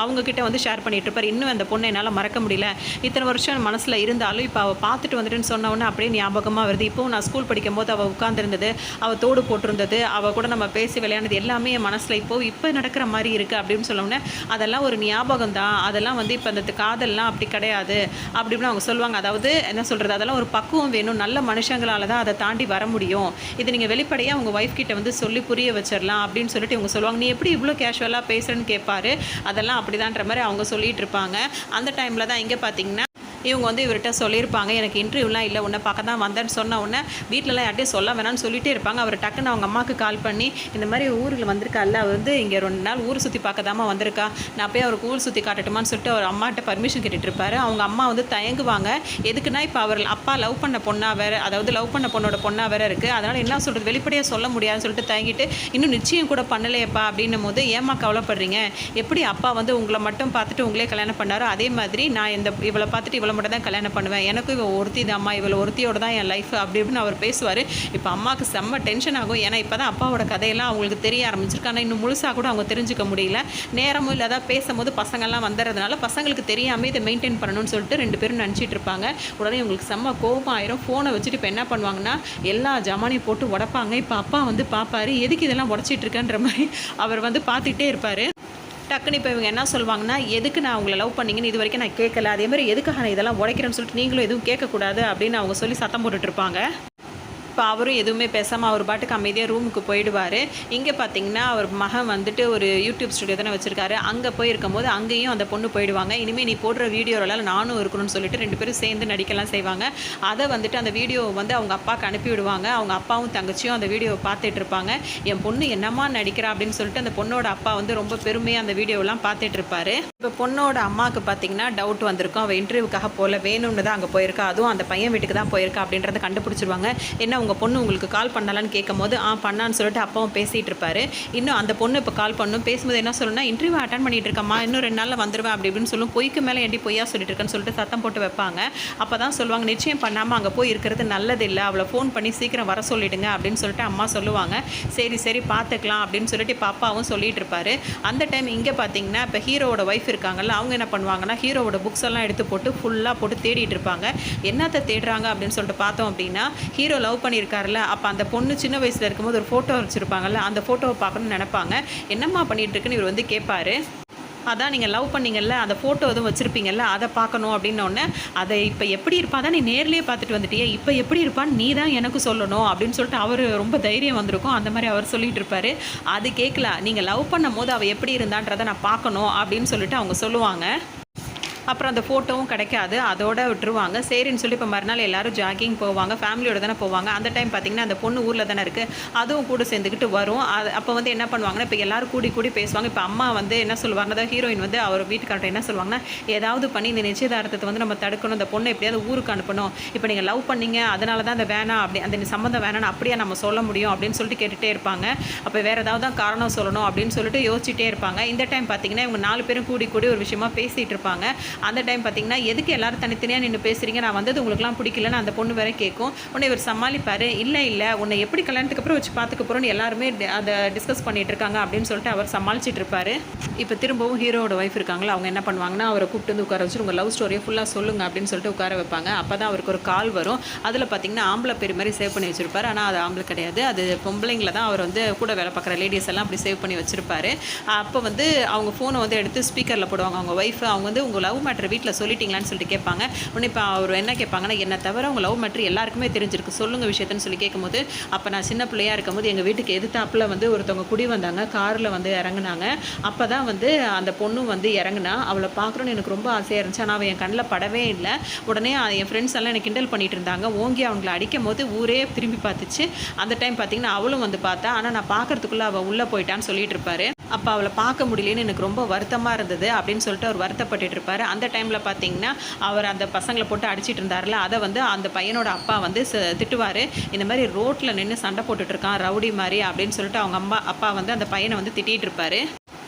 அவங்கக்கிட்ட வந்து ஷேர் பண்ணிட்டு இருப்பார். இன்னும் அந்த பொண்ணை என்னால் மறக்க முடியல, இத்தனை வருஷம் மனசில் இருந்தாலும் இப்போ அவள் பார்த்துட்டு வந்துட்டுன்னு சொன்னவொன்னே அப்படியே ஞாபகமாக வருது. இப்போவும் நான் ஸ்கூல் படிக்கும் போது அவள் உட்காந்துருந்தது, அவள் தோடு போட்டிருந்தது, அவள் கூட நம்ம பேசி விளையாடுறது எல்லாமே என் மனசில் இப்போ நடக்கிற மாதிரி இருக்குது அப்படின்னு சொன்னோன்னே, அதெல்லாம் ஒரு ஞாபகம் தான், அதெல்லாம் வந்து இப்போ அந்த காதல்லாம் அப்படி கிடையாது அப்படின்னு அவங்க சொல்லுவாங்க. அதாவது என்ன சொல்கிறது, அதெல்லாம் ஒரு பக்குவம் வேணும், நல்ல மனுஷங்களால தான் அதை தாண்டி வர முடியும், இது நீங்கள் வெளிப்படையாக உங்கள் ஒய்ஃப் கிட்ட வந்து சொல்லி புரிய வச்சிடலாம் அப்படின்னு சொல்லிட்டு இவங்க சொல்லுவாங்க. நீ எப்படி இவ்வளோ கேஷுவலாக பேசுகிறேன்னு கேட்பாரு. அதெல்லாம் அப்படிதான்ற மாதிரி அவங்க சொல்லிட்டு இருப்பாங்க. அந்த டைமில் தான் இங்கே பார்த்தீங்கன்னா இவங்க வந்து இவர்கிட்ட சொல்லியிருப்பாங்க, எனக்கு இன்டர்வியூலாம் இல்லை, உன்னை பார்க்க தான் வந்தேன்னு சொன்ன உடனே வீட்டிலலாம் யார்ட்டையும் சொல்ல வேணாம்னு சொல்லிகிட்டே இருப்பாங்க. அவர் டக்குன்னு அவங்க அம்மாவுக்கு கால் பண்ணி, இந்த மாதிரி ஊரில் வந்திருக்கால, அவர் வந்து இங்கே 2 நாள் ஊர் சுற்றி பார்க்க தாமா வந்திருக்கா, நான் போய் அவருக்கு ஊர் சுற்றி காட்டட்டுமான்னு சொல்லிட்டு அவர் அம்மாட்ட பர்மிஷன் கேட்டுட்டு இருப்பாரு. அவங்க அம்மா வந்து தயங்குவாங்க. எதுக்குன்னா இப்போ அவர் அப்பா லவ் பண்ண பொண்ணா வேறு, அதாவது லவ் பண்ண பொண்ணோட பொண்ணா வேறு இருக்குது, அதனால் என்ன சொல்கிறது வெளிப்படையாக சொல்ல முடியாதுன்னு சொல்லிட்டு தயங்கிட்டு, இன்னும் நிச்சயம் கூட பண்ணலையப்பா அப்படின்னும் போது, ஏமா கவலைப்படுறீங்க, எப்படி அப்பா வந்து உங்களை மட்டும் பார்த்துட்டு உங்களே கல்யாணம் பண்ணாரோ அதே மாதிரி நான் இவளை பார்த்துட்டு இவளை மட்டும் தான் கல்யாணம் பண்ணுவேன், எனக்கும் இவள் ஒருத்தி தான்மா, இவள் ஒருத்தியோட தான் என் லைஃப் அப்படி இப்படின்னு அவர் பேசுவார். இப்போ அம்மாவுக்கு செம்ம டென்ஷன் ஆகும். ஏன்னா இப்போ தான் அப்பாவோட கதையெல்லாம் அவங்களுக்கு தெரிய ஆரம்பிச்சிருக்கு. ஆனால் இன்னும் முழுசாக கூட அவங்க தெரிஞ்சுக்க முடியல. நேரமும் இல்லாத பேசும்போது பசங்கள்லாம் வந்துடுறதுனால பசங்களுக்கு தெரியாமல் இதை மெயின்டைன் பண்ணணும்னு சொல்லிட்டு 2 பேரும் நினச்சிட்டு இருப்பாங்க. உடனே உங்களுக்கு செம்ம கோபம் ஆயிரும். ஃபோனை வச்சுட்டு இப்போ என்ன பண்ணுவாங்கன்னா எல்லா ஜாமானையும் போட்டு உடப்பாங்க. இப்போ அப்பா வந்து பார்ப்பாரு, எதுக்கு இதெல்லாம் உடச்சிட்டு இருக்கேன்ற மாதிரி அவர் வந்து பார்த்துக்கிட்டே இருப்பார். டக்குன்னு இப்போ இவங்க என்ன சொல்லுவாங்கன்னா, எதுக்கு நான் உங்களை லவ் பண்ணிங்கன்னு இது வரைக்கும் நான் கேட்கல, அதேமாதிரி எதுக்காக நான் இதெல்லாம் உடைக்கிறேன்னு சொல்லிட்டு நீங்களும் எதுவும் கேட்கக்கூடாது அப்படின்னு அவங்க சொல்லி சத்தம் போட்டுட்ருப்பாங்க. இப்போ அவரும் எதுவுமே பேசாமல் அவர் பாட்டுக்கு அமைதியாக ரூமுக்கு போயிடுவார். இங்கே பார்த்தீங்கன்னா அவர் மகன் வந்துட்டு ஒரு யூடியூப் ஸ்டுடியோ தானே வச்சுருக்காரு. அங்கே போயிருக்கும்போது அங்கேயும் அந்த பொண்ணு போயிடுவாங்க. இனிமேல் நீ போடுற வீடியோவில் நானும் இருக்கணும்னு சொல்லிட்டு 2 பேரும் சேர்ந்து நடிக்கலாம் செய்வாங்க. அதை வந்துட்டு அந்த வீடியோவை வந்து அவங்க அப்பாவுக்கு அனுப்பி விடுவாங்க. அவங்க அப்பாவும் தங்கச்சியும் அந்த வீடியோவை பார்த்துட்டு இருப்பாங்க. என் பொண்ணு என்னம்மா நடிக்கிறா அப்படின்னு சொல்லிட்டு அந்த பொண்ணோட அப்பா வந்து ரொம்ப பெருமையாக அந்த வீடியோவெலாம் பார்த்துட்டு இருப்பார். இப்போ பொண்ணோட அம்மாவுக்கு பார்த்தீங்கன்னா டவுட் வந்திருக்கும். அவள் இன்டர்வியூக்காக போகல, வேணும்னு தான் அங்கே போயிருக்கா, அதுவும் அந்த பையன் வீட்டுக்கு தான் போயிருக்கா அப்படின்றத கண்டுபிடிச்சிருவாங்க. என்ன உங்கள் பொண்ணு உங்களுக்கு கால் பண்ணலான்னு கேட்கும்போது பண்ணான்னு சொல்லிட்டு அப்பாவும் பேசிகிட்டு இருப்பார். இன்னும் அந்த பொண்ணு இப்போ கால் பண்ணும். பேசும்போது என்ன சொல்லணும்னா, இன்டர்வியூ அட்டன் பண்ணிட்டு இருக்கம்மா, இன்னும் 2 நாளில் வந்துடுவேன் அப்படி இப்படின்னு சொல்லும். பொய்க்கு மேலே ஏண்டி பொய்யா சொல்லிட்டு இருக்கேன்னு சொல்லிட்டு சத்தம் போட்டு வைப்பாங்க. அப்போ தான் சொல்லுவாங்க, நிச்சயம் பண்ணாமல் அங்கே போய் இருக்கிறது நல்லதில்லை, அவளை ஃபோன் பண்ணி சீக்கிரம் வர சொல்லிவிடுங்க அப்படின்னு சொல்லிட்டு அம்மா சொல்லுவாங்க. சரி சரி பார்த்துக்கலாம் அப்படின்னு சொல்லிட்டு இப்போ அப்பாவும் சொல்லிட்டு இருப்பார். அந்த டைம் இங்கே பார்த்தீங்கன்னா இப்போ ஹீரோவோட ஒய்ஃப் இருக்காங்கல்ல, அவங்க என்ன பண்ணுவாங்கன்னா ஹீரோவோட புக்ஸ் எல்லாம் எடுத்து போட்டு ஃபுல்லாக போட்டு தேடிட்டு இருப்பாங்க. என்னத்தை தேடுறாங்க அப்படின்னு சொல்லிட்டு பார்த்தோம் அப்படின்னா, ஹீரோ லவ் பண்ணியிருக்காருல, அப்போ அந்த பொண்ணு சின்ன வயசில் இருக்கும்போது ஒரு ஃபோட்டோ வச்சுருப்பாங்கல்ல, அந்த ஃபோட்டோவை பார்க்கணும்னு நினைப்பாங்க. என்னம்மா பண்ணிகிட்டு இருக்குன்னு இவர் வந்து கேட்பாரு. அதான் நீங்கள் லவ் பண்ணிங்கல்ல, அந்த ஃபோட்டோ எதுவும் வச்சுருப்பீங்கல்ல, அதை பார்க்கணும் அப்படின்னோடனே, அதை இப்போ எப்படி இருப்பா தான் நீ நேர்லேயே பார்த்துட்டு வந்துட்டியே, இப்போ எப்படி இருப்பான்னு நீ தான் எனக்கு சொல்லணும் அப்படின்னு சொல்லிட்டு அவர் ரொம்ப தைரியம் வந்திருக்கும். அந்த மாதிரி அவர் சொல்லிட்டு இருப்பார். அது கேட்கல, நீங்கள் லவ் பண்ணும் போது அவள் எப்படி இருந்தான்றதை நான் பார்க்கணும் அப்படின்னு சொல்லிட்டு அவங்க சொல்லுவாங்க. அப்புறம் அந்த ஃபோட்டோவும் கிடைக்காது, அதோட விட்டுருவாங்க. சரின்னு சொல்லி இப்போ மறுநாள் எல்லோரும் ஜாகிங் போவாங்க, ஃபேமிலியோட தானே போவாங்க. அந்த டைம் பார்த்திங்கன்னா அந்த பொண்ணு ஊரில் தானே இருக்குது, அதுவும் கூட சேர்ந்துக்கிட்டு வரும். அப்போ வந்து என்ன பண்ணுவாங்கன்னா, இப்போ எல்லோரும் கூடி பேசுவாங்க. இப்போ அம்மா வந்து என்ன சொல்லுவாங்கன்னா, அதாவது ஹீரோயின் வந்து அவர் வீட்டுக்கார்ட்ட என்ன சொல்லுவாங்கன்னா, ஏதாவது பண்ணி இந்த நிச்சயதார்த்தத்தை வந்து நம்ம தடுக்கணும், இந்த பொண்ணை எப்படியாவது ஊருக்கு அனுப்பணும், இப்போ நீங்கள் லவ் பண்ணீங்க அதனால தான் அந்த வேணாம் அப்படி அந்த சம்மந்தம் வேணான்னு அப்படியே நம்ம சொல்ல முடியும் அப்படின்னு சொல்லிட்டு கேட்டுகிட்டே இருப்பாங்க. அப்போ வேறு ஏதாவது தான் காரணம் சொல்லணும் அப்படின்னு சொல்லிட்டு யோசிச்சுட்டே இருப்பாங்க. இந்த டைம் பார்த்திங்கன்னா இவங்க 4 பேரும் கூடி ஒரு விஷயமா பேசிகிட்டு இருப்பாங்க. அந்த டைம் பார்த்தீங்கன்னா, எதுக்கு எல்லாரும் தனித்தனியாக நின்று பேசுகிறீங்க, நான் வந்தது உங்களுக்குலாம் பிடிக்கலன்னு அந்த பொண்ணு வேற கேட்கும். உடனே இவர் சமாளிப்பார், இல்லை உன்னை எப்படி கல்யாணத்துக்கு அப்புறம் வச்சு பார்த்துக்க போகிறோன்னு எல்லாருமே அதை டிஸ்கஸ் பண்ணிட்டு இருக்காங்க அப்படின்னு சொல்லிட்டு அவர் சமாளிச்சிட்டு இருப்பார். இப்போ திரும்பவும் ஹீரோட ஒய்ஃப் இருக்காங்களா, அவங்க என்ன பண்ணுவாங்கன்னா, அவரை கூப்பிட்டு வந்து உட்கார வச்சு உங்கள் லவ் ஸ்டோரியை ஃபுல்லாக சொல்லுங்க அப்படின்னு சொல்லிட்டு உட்கார வைப்பாங்க. அப்போ தான் அவருக்கு ஒரு கால் வரும். அதில் பார்த்தீங்கன்னா ஆம்பளை பேர் மாதிரி சேவ் பண்ணி வச்சுருப்பார். ஆனால் அது ஆம்பளை கிடையாது, அது பொம்பளைங்கள தான் அவர் வந்து கூட வேலை பார்க்குற லேடிஸ் எல்லாம் அப்படி சேவ் பண்ணி வச்சுருப்பாரு. அப்போ வந்து அவங்க ஃபோனை வந்து எடுத்து ஸ்பீக்கரில் போடுவாங்க. அவங்க ஒய்ஃப் அவங்க வந்து உங்கள் லவ் மேட்டர் வீட்டில் சொல்லிட்டீங்களான்னு சொல்லிட்டு கேட்பாங்க. உடனே இப்போ அவர் என்ன கேட்பாங்கன்னா, என்னை தவிர உங்கள் லவ் மேட்ரு எல்லாருக்குமே தெரிஞ்சிருக்கு, சொல்லுங்கள் விஷயத்தன்னு சொல்லி கேட்கும்போது, அப்போ நான் சின்ன பிள்ளையாக இருக்கும்போது எங்கள் வீட்டுக்கு எதிர்த்தாப்பில் வந்து ஒருத்தவங்க குடி வந்தாங்க, காரில் வந்து இறங்குனாங்க. அப்போ தான் வந்து அந்த பொண்ணு வந்து இறங்குனா, அவளை பார்க்குறோன்னு எனக்கு ரொம்ப ஆசையாக இருந்துச்சு. ஆனால் அவள் என் கண்ணில் படவே இல்லை. உடனே என் ஃப்ரெண்ட்ஸ் எல்லாம் எனக்கு கிண்டல் பண்ணிட்டு இருந்தாங்க. ஓங்கி அவங்கள அடிக்கும் போது ஊரே திரும்பி பார்த்துச்சு. அந்த டைம் பார்த்தீங்கன்னா அவளும் வந்து பார்த்தா, ஆனால் நான் பார்க்கறதுக்குள்ளே அவள் உள்ளே போயிட்டான்னு சொல்லிட்டு இருப்பாரு. அப்போ அவளை பார்க்க முடியலன்னு எனக்கு ரொம்ப வருத்தமாக இருந்தது அப்படின்னு சொல்லிட்டு அவர் வருத்தப்பட்டு இருப்பார். அந்த டைமில் பார்த்தீங்கன்னா அவர் அந்த பசங்களை போட்டு அடிச்சிட்டு இருந்தார்ல, அதை வந்து அந்த பையனோட அப்பா வந்து திட்டுவார். இந்த மாதிரி ரோட்டில் நின்று சண்டை போட்டுட்ருக்கான் ரவுடி மாதிரி அப்படின்னு சொல்லிட்டு அவங்க அப்பா வந்து அந்த பையனை வந்து திட்டிகிட்டு இருப்பார்.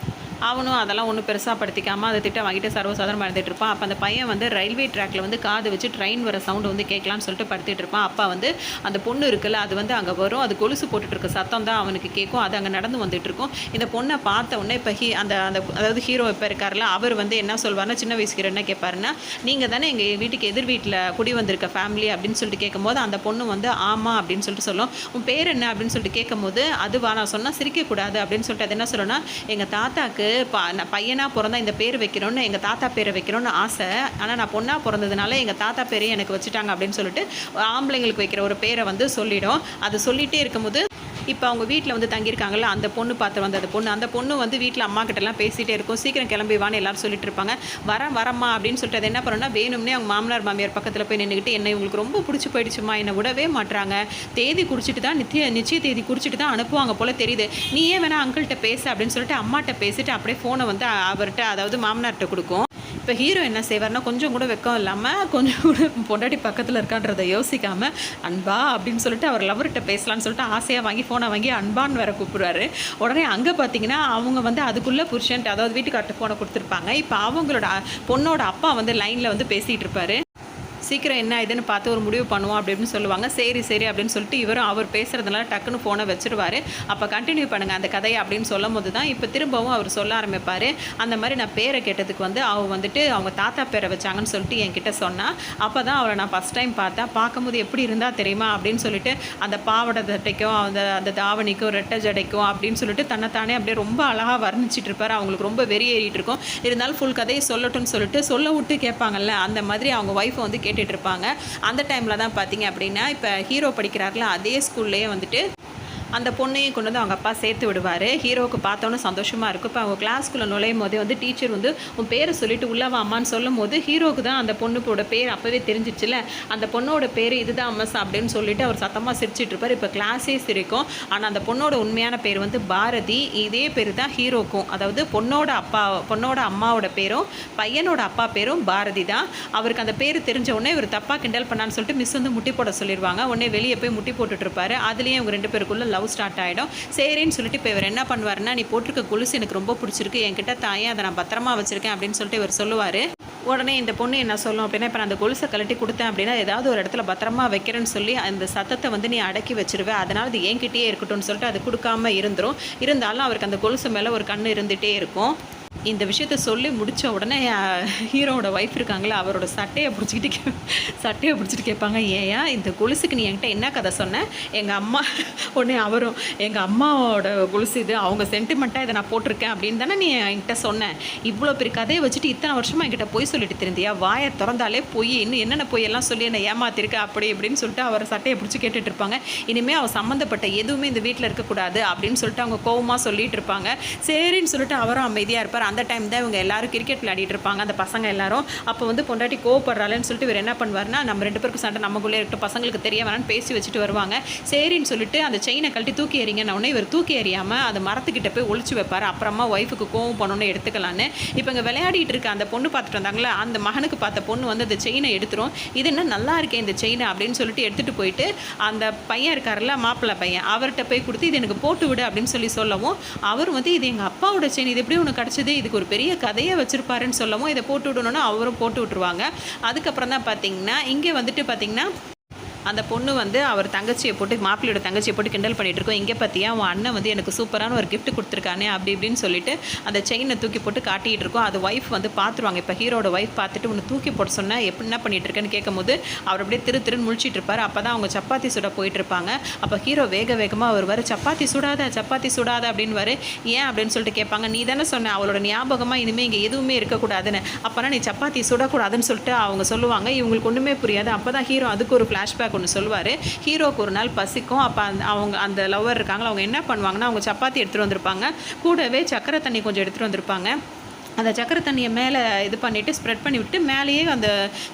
அவனும் அதெல்லாம் ஒன்றும் பெருசாக படுத்திக்காமல் அதை திட்டம் வாங்கிட்டு சர்வசாதாரணமாக இருந்துகிட்டு இருப்பான். அப்போ அந்த பையன் வந்து ரயில்வே ட்ராக்கில் வந்து காது வச்சு ட்ரெயின் வர சவுண்டு வந்து கேட்கலான்னு சொல்லிட்டு படுத்திட்டு இருப்பான். அப்பா வந்து அந்த பொண்ணு இருக்குல்ல, அது வந்து அங்கே வரும், அது கொலுசு போட்டுட்ருக்க சத்தம் தான் அவனுக்கு கேட்கும், அது அங்கே நடந்து வந்துட்டு இருக்கும். இந்த பொண்ணை பார்த்த உடனே இப்போ அந்த அதாவது ஹீரோ இப்போ இருக்கார்ல, அவர் வந்து என்ன சொல்வார்னா, சின்ன வயசுக்கு என்ன கேட்பாருன்னா, நீங்கள் தானே எங்கள் வீட்டுக்கு எதிர் வீட்டில் குடி வந்திருக்க ஃபேமிலி அப்படின்னு சொல்லிட்டு கேட்கும்போது அந்த பொண்ணு வந்து ஆமாம் அப்படின்னு சொல்லிட்டு சொல்லும். உன் பேர் என்ன அப்படின்னு சொல்லிட்டு கேட்கும்போது, அதுவா நான் சொன்னால் சிரிக்கக்கூடாது அப்படின்னு சொல்லிட்டு அது என்ன சொல்லணும்னா, எங்கள் தாத்தாக்கு நான் பையனாக பிறந்தா இந்த பேர் வைக்கணும்னு எங்கள் தாத்தா பேரை வைக்கணும்னு ஆசை, ஆனால் நான் பொண்ணாக பிறந்ததுனால எங்கள் தாத்தா பேரையும் எனக்கு வச்சுட்டாங்க அப்படின்னு சொல்லிட்டு ஆம்பளைங்களுக்கு வைக்கிற ஒரு பேரை வந்து சொல்லிடும். அது சொல்லிகிட்டே இருக்கும்போது இப்போ அவங்க வீட்டில் வந்து தங்கியிருக்காங்கல்ல, அந்த பொண்ணு பார்த்து வந்து அந்த பொண்ணு வந்து வீட்டில் அம்மா கிட்டலாம் பேசிகிட்டே இருக்கும். சீக்கிரம் கிளம்பி வான்னு எல்லாரும் சொல்லிட்டு இருப்பாங்க. வரம்மா அப்படின்னு சொல்லிட்டு அது என்ன பண்ணணும்னா, வேணும்னே அவங்க மாமனார் மாமியார் பக்கத்தில் போய் நின்றுக்கிட்டு, என்னை இவங்களுக்கு ரொம்ப பிடிச்சி போயிடுச்சுமா, என்னை விடவே மாட்டுறாங்க, தேதி குறிச்சிட்டு தான் நிச்சய தேதி குறிச்சிட்டு தான் அனுப்புவாங்க போல் தெரியுது, நீ ஏன் வேணா அங்கிள்கிட்ட பேச அப்படின்னு சொல்லிட்டு அம்மாட்ட பேசிட்டு அப்படியே ஃபோனை வந்து அவர்கிட்ட அதாவது மாமனார்கிட்ட கொடுக்கும். இப்போ ஹீரோ என்ன செய்வார்னா, கொஞ்சம் கூட வெக்கம் இல்லாமல், கொஞ்சம் கூட பொண்டாட்டி பக்கத்தில் இருக்கான்றதை யோசிக்காமல், அன்பா அப்படின்னு சொல்லிட்டு அவர் லவர்கிட்ட பேசலான்னு சொல்லிட்டு ஆசையாக வாங்கி ஃபோனை வாங்கி அன்பான்னு வேற கூப்பிடுவாரு. உடனே அங்கே பார்த்தீங்கன்னா அவங்க வந்து அதுக்குள்ளே புருஷன்ட்டு அதாவது வீட்டுக்கார்ட்ட ஃபோனை கொடுத்துருப்பாங்க. இப்போ அவங்களோட பொண்ணோட அப்பா வந்து லைனில் வந்து பேசிகிட்டு இருப்பாரு. சீக்கிரம் என்ன இதுன்னு பார்த்து ஒரு முடிவு பண்ணுவோம் அப்படின்னு சொல்லுவாங்க. சரி சரி அப்படின்னு சொல்லிட்டு இவரும் அவர் பேசுகிறதுனால டக்குன்னு ஃபோனை வச்சுருவார். அப்போ கண்டினியூ பண்ணுங்கள் அந்த கதையை அப்படின்னு சொல்லும் போது தான் இப்போ திரும்பவும் அவர் சொல்ல ஆரம்பிப்பார். அந்த மாதிரி நான் பேரை கேட்டதுக்கு வந்து அவள் வந்துட்டு அவங்க தாத்தா பேரை வச்சாங்கன்னு சொல்லிட்டு என்கிட்ட சொன்னால், அப்போ தான் அவளை நான் ஃபஸ்ட் டைம் பார்த்தேன். பார்க்கும்போது எப்படி இருந்தால் தெரியுமா அப்படின்னு சொல்லிட்டு அந்த பாவடை தட்டைக்கும் அந்த அந்த தாவணிக்கும் ரெட்டை ஜடைக்கும் அப்படின்னு சொல்லிட்டு தன்னைத்தானே அப்படியே ரொம்ப அழகாக வர்ணிச்சிட்டு இருப்பார். அவங்களுக்கு ரொம்ப வெறியேறிட்டு இருக்கும். இருந்தாலும் ஃபுல் கதையை சொல்லட்டும்னு சொல்லிட்டு சொல்ல விட்டு கேட்பாங்கல்ல, அந்த மாதிரி அவங்க ஒய்ஃபை வந்து கேட்டுட்டு இருப்பாங்க. அந்த டைமில் தான் பார்த்தீங்க அப்படின்னா இப்போ ஹீரோ படிக்கிறாருல அதே ஸ்கூல்லேயே வந்துட்டு அந்த பொண்ணையும் கொண்டு வந்து அவங்க அப்பா சேர்த்து விடுவார். ஹீரோவுக்கு பார்த்தோன்னே சந்தோஷமாக இருக்கும். இப்போ அவங்க கிளாஸ்க்குள்ளே நுழையும் போதே வந்து டீச்சர் வந்து உன் பேரை சொல்லிட்டு உள்ளவா அம்மான்னு சொல்லும் போது ஹீரோவுக்கு தான் அந்த பொண்ணுப்போட பேர் அப்போவே தெரிஞ்சிச்சுல, அந்த பொண்ணோட பேர் இதுதான் அம்மஸ் அப்படின்னு சொல்லிட்டு அவர் சத்தமாக சிரிச்சிட்டு இருப்பார். இப்போ கிளாஸே சிரிக்கும். ஆனால் அந்த பொண்ணோட உண்மையான பேர் வந்து பாரதி. இதே பேர் தான் ஹீரோக்கும். அதாவது பொண்ணோட அம்மாவோட பேரும் பையனோட அப்பா பேரும் பாரதி தான். அவருக்கு அந்த பேர் தெரிஞ்ச உடனே இவர் தப்பாக கிண்டல் பண்ணான்னு சொல்லிட்டு மிஸ் வந்து முட்டி போட சொல்லிடுவாங்க. உடனே வெளியே போய் முட்டி போட்டுட்டு இருப்பாரு. அதுலேயே அவங்க 2 பேருக்குள்ள லவ் ஸ்டார்ட் ஆகிடும். சரின்னு சொல்லிட்டு இப்போ இவர் என்ன பண்ணுவாருன்னா, நீ போட்டிருக்க கொலுசு எனக்கு ரொம்ப பிடிச்சிருக்கு, என்கிட்ட தாயே அதை நான் பத்திரமா வச்சுருக்கேன் அப்படின்னு சொல்லிட்டு இவர் சொல்லுவார். உடனே இந்த பொண்ணு என்ன சொல்லும் அப்படின்னா, இப்போ நான் அந்த கொலுசை கழட்டி கொடுத்தேன் அப்படின்னா ஏதாவது ஒரு இடத்துல பத்திரமா வைக்கிறேன்னு சொல்லி அந்த சத்தத்தை வந்து நீ அடக்கி வச்சிருவேன், அதனால் அது என்கிட்டயே இருக்கட்டும்னு சொல்லிட்டு அது கொடுக்காம இருந்தாலும் அவருக்கு அந்த கொலுசு மேலே ஒரு கண்ணு இருந்துகிட்டே இருக்கும். இந்த விஷயத்த சொல்லி முடித்த உடனே ஹீரோவோட ஒய்ஃப் இருக்காங்களே அவரோட சட்டையை பிடிச்சிட்டு கேட்பாங்க, ஏயா இந்த கொலுசுக்கு நீ என்கிட்ட என்ன கதை சொன்ன? எங்கள் அம்மா உடனே அவரும் எங்கள் அம்மாவோட கொலுசு இது, அவங்க சென்டிமெண்ட்டாக இதை நான் போட்டிருக்கேன் அப்படின்னு தானே நீ என்கிட்ட சொன்னேன். இவ்வளோ பெரிய கதையை வச்சுட்டு இத்தனை வருஷமாக என்கிட்ட பொய் சொல்லிட்டு தெரிந்தியா? வாயை திறந்தாலே பொய், இன்னும் என்னென்ன பொய்யெல்லாம் சொல்லி என்னை ஏமாத்திருக்க அப்படி இப்படின்னு சொல்லிட்டு அவர் சட்டையை பிடிச்சி கேட்டுட்டு இருப்பாங்க. இனிமேல் அவள் சம்மந்தப்பட்ட எதுவுமே இந்த வீட்டில் இருக்கக்கூடாது அப்படின்னு சொல்லிட்டு அவங்க கோவமாக சொல்லிட்டு இருப்பாங்க. சரின்னு சொல்லிட்டு அவரும் அமைதியாக இருப்பார். அந்த டைம் தான் இவங்க எல்லாரும் கிரிக்கெட் விளையாடிட்டு இருப்பாங்க, அந்த பசங்க எல்லாரும். அப்போ வந்து பொண்டாட்டி கோவப்படுறாளேன்னு சொல்லிட்டு இவர் என்ன பண்ணுவார்னா, நம்ம 2 பேருக்கு சண்டை நமக்குள்ளே இருக்கட்டும், பசங்களுக்கு தெரிய வேணான்னு பேசி வச்சுட்டு வருவாங்க. சரின்னு சொல்லிட்டு அந்த செயினை கழட்டி தூக்கி எறிங்கன்னு உடனே இவர் தூக்கி எறியாமல் அந்த மரத்துக்கிட்ட போய் ஒளிச்சு வைப்பார். அப்புறமா ஒய்ஃபுக்கு கோவம் பண்ணணுன்னு எடுத்துக்கலான்னு. இப்போ இங்கே விளையாடிட்டு இருக்க அந்த பொண்ணு பார்த்துட்டு வந்தாங்களா, அந்த மகனுக்கு பார்த்த பொண்ணு வந்து அந்த செயினை எடுத்துரும். இது என்ன நல்லா இருக்கேன் இந்த செயினை அப்படின்னு சொல்லிட்டு எடுத்துகிட்டு போயிட்டு அந்த பையன் இருக்காருல்ல, மாப்பிள்ளை பையன், அவர்கிட்ட போய் கொடுத்து இது எனக்கு போட்டு விடு அப்படின்னு சொல்லவும் அவர் வந்து இது எங்கள் அப்பாவோட செயின், இது எப்படி உனக்கு கிடச்சிது, இதுக்கு ஒரு பெரிய கதையை வச்சுருப்பாருன்னு சொல்லவும் இதை போட்டு விடணும்னா அவரும் போட்டு விட்டுருவாங்க. அதுக்கப்புறம் தான் பார்த்தீங்கன்னா இங்கே வந்துட்டு பார்த்தீங்கன்னா அந்த பொண்ணு வந்து அவர் தங்கச்சியை போட்டு மாப்பிள்ளையோட தங்கச்சியை போட்டு கிண்டல் பண்ணிகிட்டு இருக்கோம். இங்கே பார்த்தியா உன் அண்ணன் வந்து எனக்கு சூப்பரான ஒரு கிஃப்ட் கொடுத்துருக்கானே அப்படி இப்படின்னு சொல்லிட்டு அந்த செயினை தூக்கி போட்டு காட்டிகிட்டு இருக்கோம். அது ஒய்ஃப் வந்து பார்த்துருவாங்க. இப்போ ஹீரோட ஒய்ஃப் பார்த்துட்டு உன்னை தூக்கி போட்டு சொன்னால் எப்படி என்ன பண்ணிகிட்டு இருக்கேன்னு கேட்கும்போது அவர் அப்படியே திருன்னு முழிச்சிட்டு இருப்பார். அப்போ தான் அவங்க சப்பாத்தி சுட போயிட்டு இருப்பாங்க. அப்போ ஹீரோ வேகமாக வருவார். சப்பாத்தி சுடாத அப்படின்னு வரு. ஏன் அப்படின்னு சொல்லிட்டு கேட்பாங்க. நீ தானே சொன்ன அவளோட ஞாபகமாக இனிமேல் இங்கே எதுவுமே இருக்கக்கூடாதுன்னு, அப்போனா நீ சப்பாத்தி சுடக்கூடாதுன்னு சொல்லிட்டு அவங்க சொல்லுவாங்க. இவங்களுக்கு ஒன்றுமே புரியாது. அப்போ தான் ஹீரோ அதுக்கு ஒரு ஃப்ளாஷ்பேக் ஒன்று சொல்லுவார். ஹீரோக்கு ஒரு நாள் பசிக்கும். அப்போ அவங்க அந்த லவ்வர் இருக்காங்களா, அவங்க என்ன பண்ணுவாங்கன்னா, அவங்க சப்பாத்தி எடுத்துகிட்டு வந்திருப்பாங்க, கூடவே சக்கரை தண்ணி கொஞ்சம் எடுத்துகிட்டு வந்திருப்பாங்க. அந்த சக்கரை தண்ணியை மேலே இது பண்ணிவிட்டு ஸ்ப்ரெட் பண்ணி விட்டு மேலேயே அந்த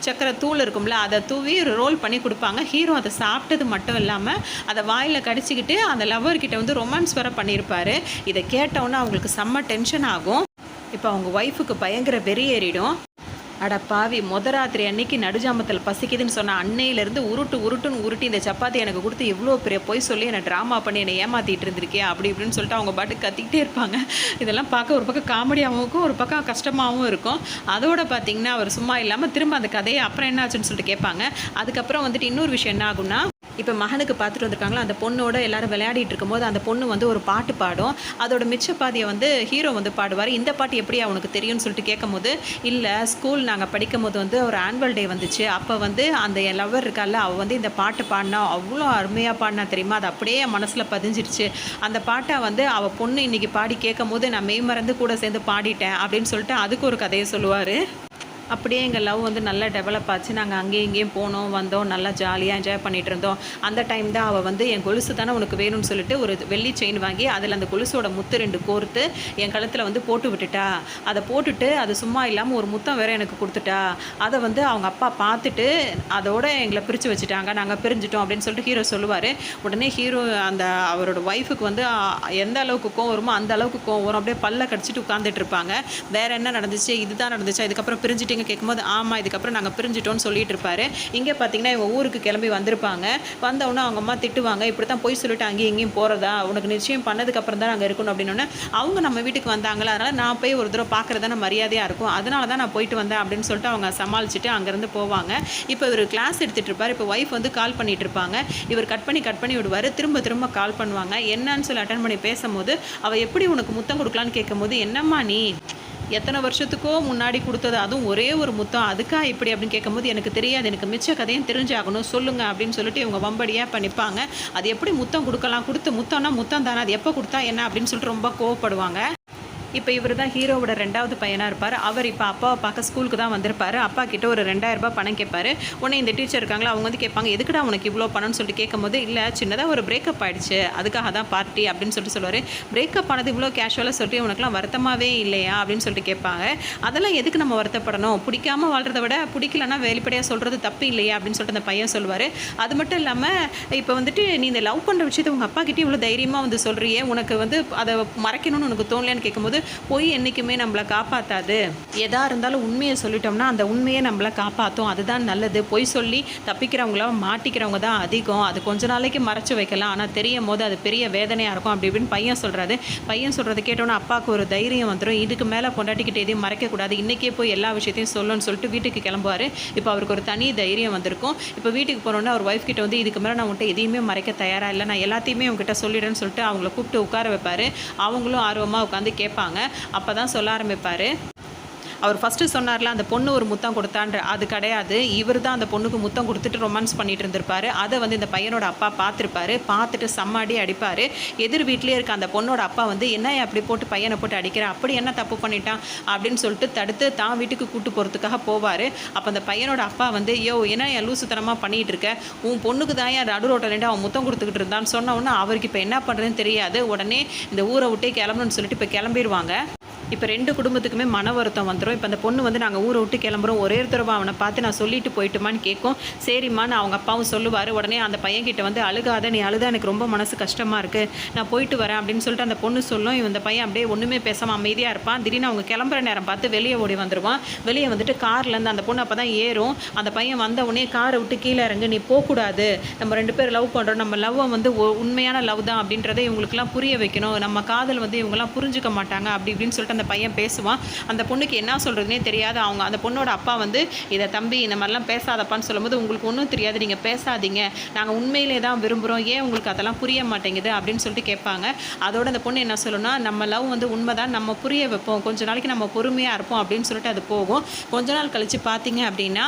சக்கரை தூள் இருக்கும்ல அதை தூவி ரோல் பண்ணி கொடுப்பாங்க. ஹீரோ அதை சாப்பிட்டது மட்டும் இல்லாமல் அதை வாயில் கடிச்சிக்கிட்டு அந்த லவ்வர்கிட்ட வந்து ரொமான்ஸ் வர பண்ணியிருப்பார். இதை கேட்டவுடனே அவங்களுக்கு செம்ம டென்ஷன் ஆகும். இப்போ அவங்க ஒய்ஃபுக்கு பயங்கர வெறி ஏறிடும். அட பாவி, ராத்திரி அன்னைக்கு நடுஜாமத்தில் பசிக்குதுன்னு சொன்ன அன்னையிலேருந்து உருட்டுன்னு உருட்டி இந்த சப்பாத்தி எனக்கு கொடுத்து இவ்வளோ பெரிய பொய் சொல்லி என்னை ட்ராமா பண்ணி என்னை ஏமாற்றிட்டு இருந்திருக்கேன் அப்படி இப்படின்னு சொல்லிட்டு அவங்க பாட்டு கத்திக்கிட்டே இருப்பாங்க. இதெல்லாம் பார்க்க ஒரு பக்கம் காமெடியாகவும் இருக்கும், ஒரு பக்கம் கஷ்டமாகவும் இருக்கும். அதோடு பார்த்திங்கன்னா அவர் சும்மா இல்லாமல் திரும்ப அந்த கதையை அப்புறம் என்ன ஆச்சுன்னு சொல்லிட்டு கேட்பாங்க. அதுக்கப்புறம் வந்துட்டு இன்னொரு விஷயம் என்ன ஆகும்னா, இப்போ மகனுக்கு பார்த்துட்டு வந்திருக்காங்களா, அந்த பொண்ணோட எல்லாரும் விளையாடிட்டு இருக்கும்போது அந்த பொண்ணு வந்து ஒரு பாட்டு பாடும். அதோட மிச்ச பாதியை வந்து ஹீரோ வந்து பாடுவார். இந்த பாட்டு எப்படி அவனுக்கு தெரியும்னு சொல்லிட்டு கேட்கும்போது, இல்லை ஸ்கூல் நாங்கள் படிக்கும் போது வந்து ஒரு ஆனுவல் டே வந்துச்சு, அப்போ வந்து அந்த என் லவ்வர் இருக்கால அவள் வந்து இந்த பாட்டு பாடினா அவ்வளோ அருமையாக பாடினா தெரியுமா, அது அப்படியே என் மனசில் பதிஞ்சிருச்சு. அந்த பாட்டை வந்து அவள் பொண்ணு இன்றைக்கி பாடி கேட்கும் போது நான் மெய்மறந்து கூட சேர்ந்து பாடிட்டேன் அப்படின்னு சொல்லிட்டு அதுக்கு ஒரு கதையை சொல்லுவார். அப்படியே எங்கள் லவ் வந்து நல்லா டெவலப் ஆச்சு. நாங்கள் அங்கேயும் இங்கேயும் போனோம் வந்தோம், நல்லா ஜாலியாக என்ஜாய் பண்ணிகிட்டு இருந்தோம். அந்த டைம் தான் அவள் வந்து என் கொலுசு தானே உனக்கு வேணும்னு சொல்லிட்டு ஒரு வெள்ளி செயின் வாங்கி அதில் அந்த கொலுசோட முத்து 2 கோர்த்து என் கழுத்தில் வந்து போட்டு விட்டுட்டா. அதை போட்டுட்டு அது சும்மா இல்லாமல் ஒரு முத்தம் வேறு எனக்கு கொடுத்துட்டா. அதை வந்து அவங்க அப்பா பார்த்துட்டு அதோட எங்களை பிரித்து வச்சுட்டாங்க, நாங்கள் பிரிஞ்சிட்டோம் அப்படின்னு சொல்லிட்டு ஹீரோ சொல்லுவார். உடனே ஹீரோ அந்த அவரோட ஒய்ஃபுக்கு வந்து எந்த அளவுக்கு கோவம் வருமோ அந்த அளவுக்கு கோவம் வரும். அப்படியே பல்ல கடிச்சிட்டு உட்காந்துட்டு இருப்பாங்க. வேறு என்ன நடந்துச்சு, இதுதான் நடந்துச்சா, இதுக்கப்புறம் பிரிஞ்சுட்டு பிரிஞ்சிட்டிங்க கேட்கும்போது ஆமாம் இதுக்கப்புறம் நாங்கள் பிரிஞ்சிட்டோன்னு சொல்லிட்டு இருப்பாரு. இங்கே பார்த்தீங்கன்னா இவங்க ஊருக்கு கிளம்பி வந்திருப்பாங்க. வந்தவுடனே அவங்க அம்மா திட்டுவாங்க, இப்படி தான் பொய் சொல்லிட்டு அங்கேயும் இங்கேயும் போகிறதா, உனக்கு நிச்சயம் பண்ணதுக்கப்புறம் தான் நாங்கள் இருக்கணும் அப்படின்னோடனே, அவங்க நம்ம வீட்டுக்கு வந்தாங்களா, அதனால் நான் போய் ஒரு தடவை பார்க்குறது தானே மரியாதையாக இருக்கும், அதனால தான் நான் போயிட்டு வந்தேன் அப்படின்னு சொல்லிட்டு அவங்க சமாளிச்சுட்டு அங்கேருந்து போவாங்க. இப்போ இவர் கிளாஸ் எடுத்துகிட்டு இருப்பார். இப்போ ஒய்ஃப் வந்து கால் பண்ணிட்டு இருப்பாங்க. இவர் கட் பண்ணி விடுவார். திரும்ப திரும்ப கால் பண்ணுவாங்க. என்னன்னு சொல்லி அட்டன் பண்ணி பேசும்போது அவள் எப்படி உனக்கு முத்தம் கொடுக்கலான்னு கேட்கும்போது, என்னம்மா நீ எத்தனை வருஷத்துக்கோ முன்னாடி கொடுத்தது, அதுவும் ஒரே ஒரு முத்தம், அதுக்கா இப்படி அப்படின்னு கேட்கும்போது, எனக்கு தெரியாது, எனக்கு மிச்ச கதையும் தெரிஞ்சாகணும் சொல்லுங்கள் அப்படின்னு சொல்லிட்டு இவங்க வம்படியாக பண்ணிப்பாங்க. அது எப்படி முத்தம் கொடுக்கலாம், கொடுத்த முத்தம்னா முத்தம் தானே, அது எப்போ கொடுத்தா என்ன அப்படின்னு சொல்லிட்டு ரொம்ப கோவப்படுவாங்க. இப்போ இவர் தான் ஹீரோவோட 2வது பையனாக இருப்பார். அவர் இப்போ அப்பாவை பார்க்க ஸ்கூலுக்கு தான் வந்திருப்பார். அப்பா கிட்ட ஒரு 2000 ரூபாய் பணம் கேட்பாரு. உடனே இந்த டீச்சர் இருக்காங்களா, அவங்க வந்து கேட்பாங்க, எதுக்குடா உனக்கு இவ்வளோ பணம்னு சொல்லிட்டு கேட்கும்போது, இல்லை சின்னதாக ஒரு பிரேக்கப் ஆகிடுச்சு, அதுக்காக தான் பார்ட்டி அப்படின்னு சொல்லிட்டு சொல்லுவார். பிரேக்கப் ஆனது இவ்வளோ கேஷுவலாக சொல்லிட்டு உனக்குலாம் வருத்தமாகவே இல்லையா அப்படின்னு சொல்லிட்டு கேட்பாங்க. அதெல்லாம் எதுக்கு நம்ம வருத்தப்படணும், பிடிக்காமல் வாழ்கிறத விட பிடிக்கலன்னா வெளிப்படையாக சொல்கிறது தப்பு இல்லையா அப்படின்னு சொல்லிட்டு அந்த பையன் சொல்லுவார். அது மட்டும் இல்லாமல் இப்போ வந்துட்டு நீ இந்த லவ் பண்ணுற விஷயத்தை உங்கள் அப்பா கிட்டே இவ்வளோ தைரியமாக வந்து சொல்கிறியே, உனக்கு வந்து அதை மறைக்கணும்னு உனக்கு தோணலையான்னு கேட்கும்போது, பொய் என்றைக்குமே நம்மளை காப்பாற்றாது, எதாக இருந்தாலும் உண்மையை சொல்லிட்டோம்னா அந்த உண்மையை நம்மளை காப்பாற்றும், அதுதான் நல்லது. பொய் சொல்லி தப்பிக்கிறவங்கள மாட்டிக்கிறவங்க தான் அதிகம். அது கொஞ்ச நாளைக்கு மறைச்சி வைக்கலாம், ஆனால் தெரியும் போது அது பெரிய வேதனையாக இருக்கும் அப்படி இப்படின்னு பையன் சொல்கிறது. பையன் சொல்கிறது கேட்டோன்னா அப்பாவுக்கு ஒரு தைரியம் வந்துடும். இதுக்கு மேலே பொண்டாட்டிக்கிட்ட எதையும் மறைக்கக்கூடாது, இன்றைக்கே போய் எல்லா விஷயத்தையும் சொல்லணும்னு சொல்லிட்டு வீட்டுக்கு கிளம்புவார். இப்போ அவருக்கு ஒரு தனி தைரியம் வந்திருக்கும். இப்போ வீட்டுக்கு போனோன்னே அவர் ஒய்ஃப் கிட்ட வந்து, இதுக்கு மேலே நான் உன்கிட்ட எதையுமே மறைக்க தயாராக இல்லை, நான் எல்லாத்தையுமே உங்ககிட்ட சொல்லிடுறேன்னு சொல்லிட்டு அவங்கள கூப்பிட்டு உட்கார வைப்பார். அவங்களும் ஆர்வமாக உட்காந்து கேட்பாங்க. அப்போ தான் சொல்ல ஆரம்பிப்பார். அவர் ஃபஸ்ட்டு சொன்னார்ல அந்த பொண்ணு ஒரு முத்தம் கொடுத்தான்ற, அது கிடையாது, இவர் தான் அந்த பொண்ணுக்கு முத்தம் கொடுத்துட்டு ரொமான்ஸ் பண்ணிட்டு இருந்திருப்பாரு. அதை வந்து இந்த பையனோட அப்பா பார்த்துருப்பாரு. பார்த்துட்டு செம்மாடி அடிப்பார். எதிர் வீட்லேயே இருக்க அந்த பொண்ணோட அப்பா வந்து, என்ன அப்படி போட்டு பையனை போட்டு அடிக்கிற, அப்படி என்ன தப்பு பண்ணிட்டான் அப்படின்னு சொல்லிட்டு தடுத்து தான் வீட்டுக்கு கூட்டு போகிறதுக்காக போவார். அப்போ அந்த பையனோட அப்பா வந்து, யோ என்ன என் லூசுத்தனமாக பண்ணிகிட்டு இருக்க, உன் பொண்ணுக்கு தான் என் நடு ரோட்டில் நின்று அவன் முத்தம் கொடுத்துக்கிட்டு இருந்தான்னு சொன்ன உடனே அவருக்கு இப்போ என்ன பண்ணுறதுன்னு தெரியாது. உடனே இந்த ஊரை விட்டே கிளம்பணும்னு சொல்லிட்டு இப்போ கிளம்பிடுவாங்க. இப்போ 2 குடும்பத்துக்குமே மன வருத்தம் வந்துடும். இப்போ அந்த பொண்ணு வந்து, நாங்கள் ஊரை விட்டு கிளம்புறோம், ஒரே தடவை அவனை பார்த்து நான் சொல்லிட்டு போயிட்டுமான்னு கேட்கும். சரிம்மான்னு அவங்க அப்பாவும் சொல்லுவார். உடனே அந்த பையன்கிட்ட வந்து, அழுகாத, நீ அழுதா எனக்கு ரொம்ப மனசு கஷ்டமாக இருக்குது, நான் போயிட்டு வரேன் அப்படின்னு சொல்லிட்டு அந்த பொண்ணு சொல்லும். இந்த பையன் அப்படியே ஒன்றுமே பேசாமல் அமைதியாக இருப்பான். திடீர்னு அவங்க கிளம்புற நேரம் பார்த்து வெளியே ஓடி வந்துடுவான். வெளியே வந்துட்டு கார்லேருந்து அந்த பொண்ணு அப்போ தான் ஏறும். அந்த பையன் வந்த உடனே காரை விட்டு கீழே இறங்கு, நீ போகக்கூடாது, நம்ம 2 பேர் லவ் பண்ணுறோம், நம்ம லவ்வை வந்து உண்மையான லவ் தான் அப்படின்றத இவங்களுக்குலாம் புரிய வைக்கணும், நம்ம காதல் வந்து இவங்கெல்லாம் புரிஞ்சுக்க மாட்டாங்க அப்படி இப்படின்னு சொல்லிட்டு அந்த பையன் பேசுவான். அந்த பொண்ணுக்கு என்ன சொல்கிறதுனே தெரியாது. அந்த பொண்ணோட அப்பா வந்து, இதை தம்பி இந்த மாதிரிலாம் பேசாதப்பான்னு சொல்லும்போது, உங்களுக்கு ஒன்றும் தெரியாது, நீங்கள் பேசாதீங்க, நாங்கள் உண்மையிலே தான் விரும்புகிறோம், ஏன் உங்களுக்கு அதெல்லாம் புரிய மாட்டேங்குது அப்படின்னு சொல்லிட்டு கேட்பாங்க. அதோட அந்த பொண்ணு என்ன சொல்லணும்னா, நம்ம லவ் வந்து உண்மை தான், நம்ம புரிய வைப்போம், கொஞ்ச நாளைக்கு நம்ம பொறுமையாக இருப்போம் அப்படின்னு சொல்லிட்டு அது போகும். கொஞ்ச நாள் கழித்து பார்த்தீங்க அப்படின்னா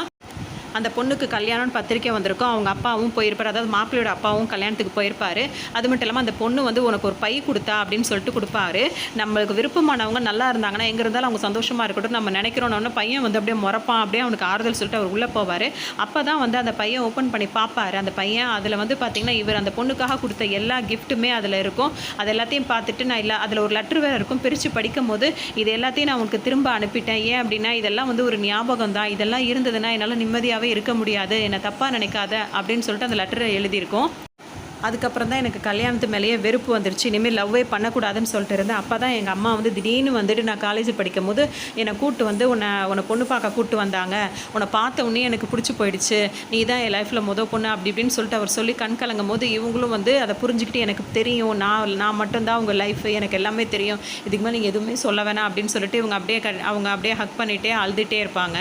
அந்த பொண்ணுக்கு கல்யாணம்னு பத்திரிக்கை வந்திருக்கும். அவங்க அப்பாவும் போயிருப்பார், அதாவது மாப்பிள்ளையோட அப்பாவும் கல்யாணத்துக்கு போயிருப்பார். அது மட்டும் இல்லாமல் அந்த பொண்ணு வந்து, உனக்கு ஒரு பை கொடுத்தா அப்படின்னு சொல்லிட்டு கொடுப்பாரு. நம்மளுக்கு விருப்பமானவங்க நல்லா இருந்தாங்கன்னா எங்கே இருந்தாலும் அவங்க சந்தோஷமாக இருக்கட்டும் நம்ம நினைக்கிறோன்னு பையன் வந்து அப்படியே முறப்பான். அப்படியே அவனுக்கு ஆறுதல் சொல்லிட்டு அவர் உள்ளே போவார். அப்போ தான் வந்து அந்த பையன் ஓப்பன் பண்ணி பார்ப்பார். அந்த பையன் அதில் வந்து பார்த்திங்கன்னா இவர் அந்த பொண்ணுக்காக கொடுத்த எல்லா கிஃப்ட்டுமே அதில் இருக்கும். அது எல்லாத்தையும் பார்த்துட்டு, நான் இல்லை அதில் ஒரு லெட்ரு வேறு இருக்கும், பிரித்து படிக்கும் போது, இது எல்லாத்தையும் நான் உனக்கு திரும்ப அனுப்பிட்டேன், ஏன் அப்படின்னா இதெல்லாம் வந்து ஒரு ஞாபகம் தான், இதெல்லாம் இருந்ததுன்னா என்னால் நிம்மதியாகவே இருக்க முடியாது, என்னை தப்பாக நினைக்காத அப்படின்னு சொல்லிட்டு அந்த லெட்டரை எழுதியிருக்கோம். அதுக்கப்புறம் தான் எனக்கு கல்யாணத்து மேலேயே வெறுப்பு வந்துருச்சு, இனிமேல் லவ்வே பண்ணக்கூடாதுன்னு சொல்லிட்டு இருந்தேன். அப்போ தான் எங்கள் அம்மா வந்து திடீர்னு வந்துட்டு, நான் காலேஜ் படிக்கும் போது என்னை கூப்பிட்டு வந்து, உன்னை பொண்ணு பார்க்க கூப்பிட்டு வந்தாங்க, உன்னை பார்த்த உடனே எனக்கு பிடிச்சி போயிடுச்சு, நீ தான் என் லைஃப்பில் பொண்ணு அப்படி இப்படின்னு சொல்லிட்டு அவர் சொல்லி கண் கலங்கும் போது, இவங்களும் வந்து அதை புரிஞ்சுக்கிட்டு, எனக்கு தெரியும், நான் மட்டும்தான் உங்கள் லைஃப், எனக்கு எல்லாமே தெரியும், இதுக்கு மேலே நீங்கள் எதுவுமே சொல்ல வேணாம் அப்படின்னு சொல்லிட்டு அவங்க அப்படியே ஹக் பண்ணிகிட்டே அழுதுகிட்டே இருப்பாங்க.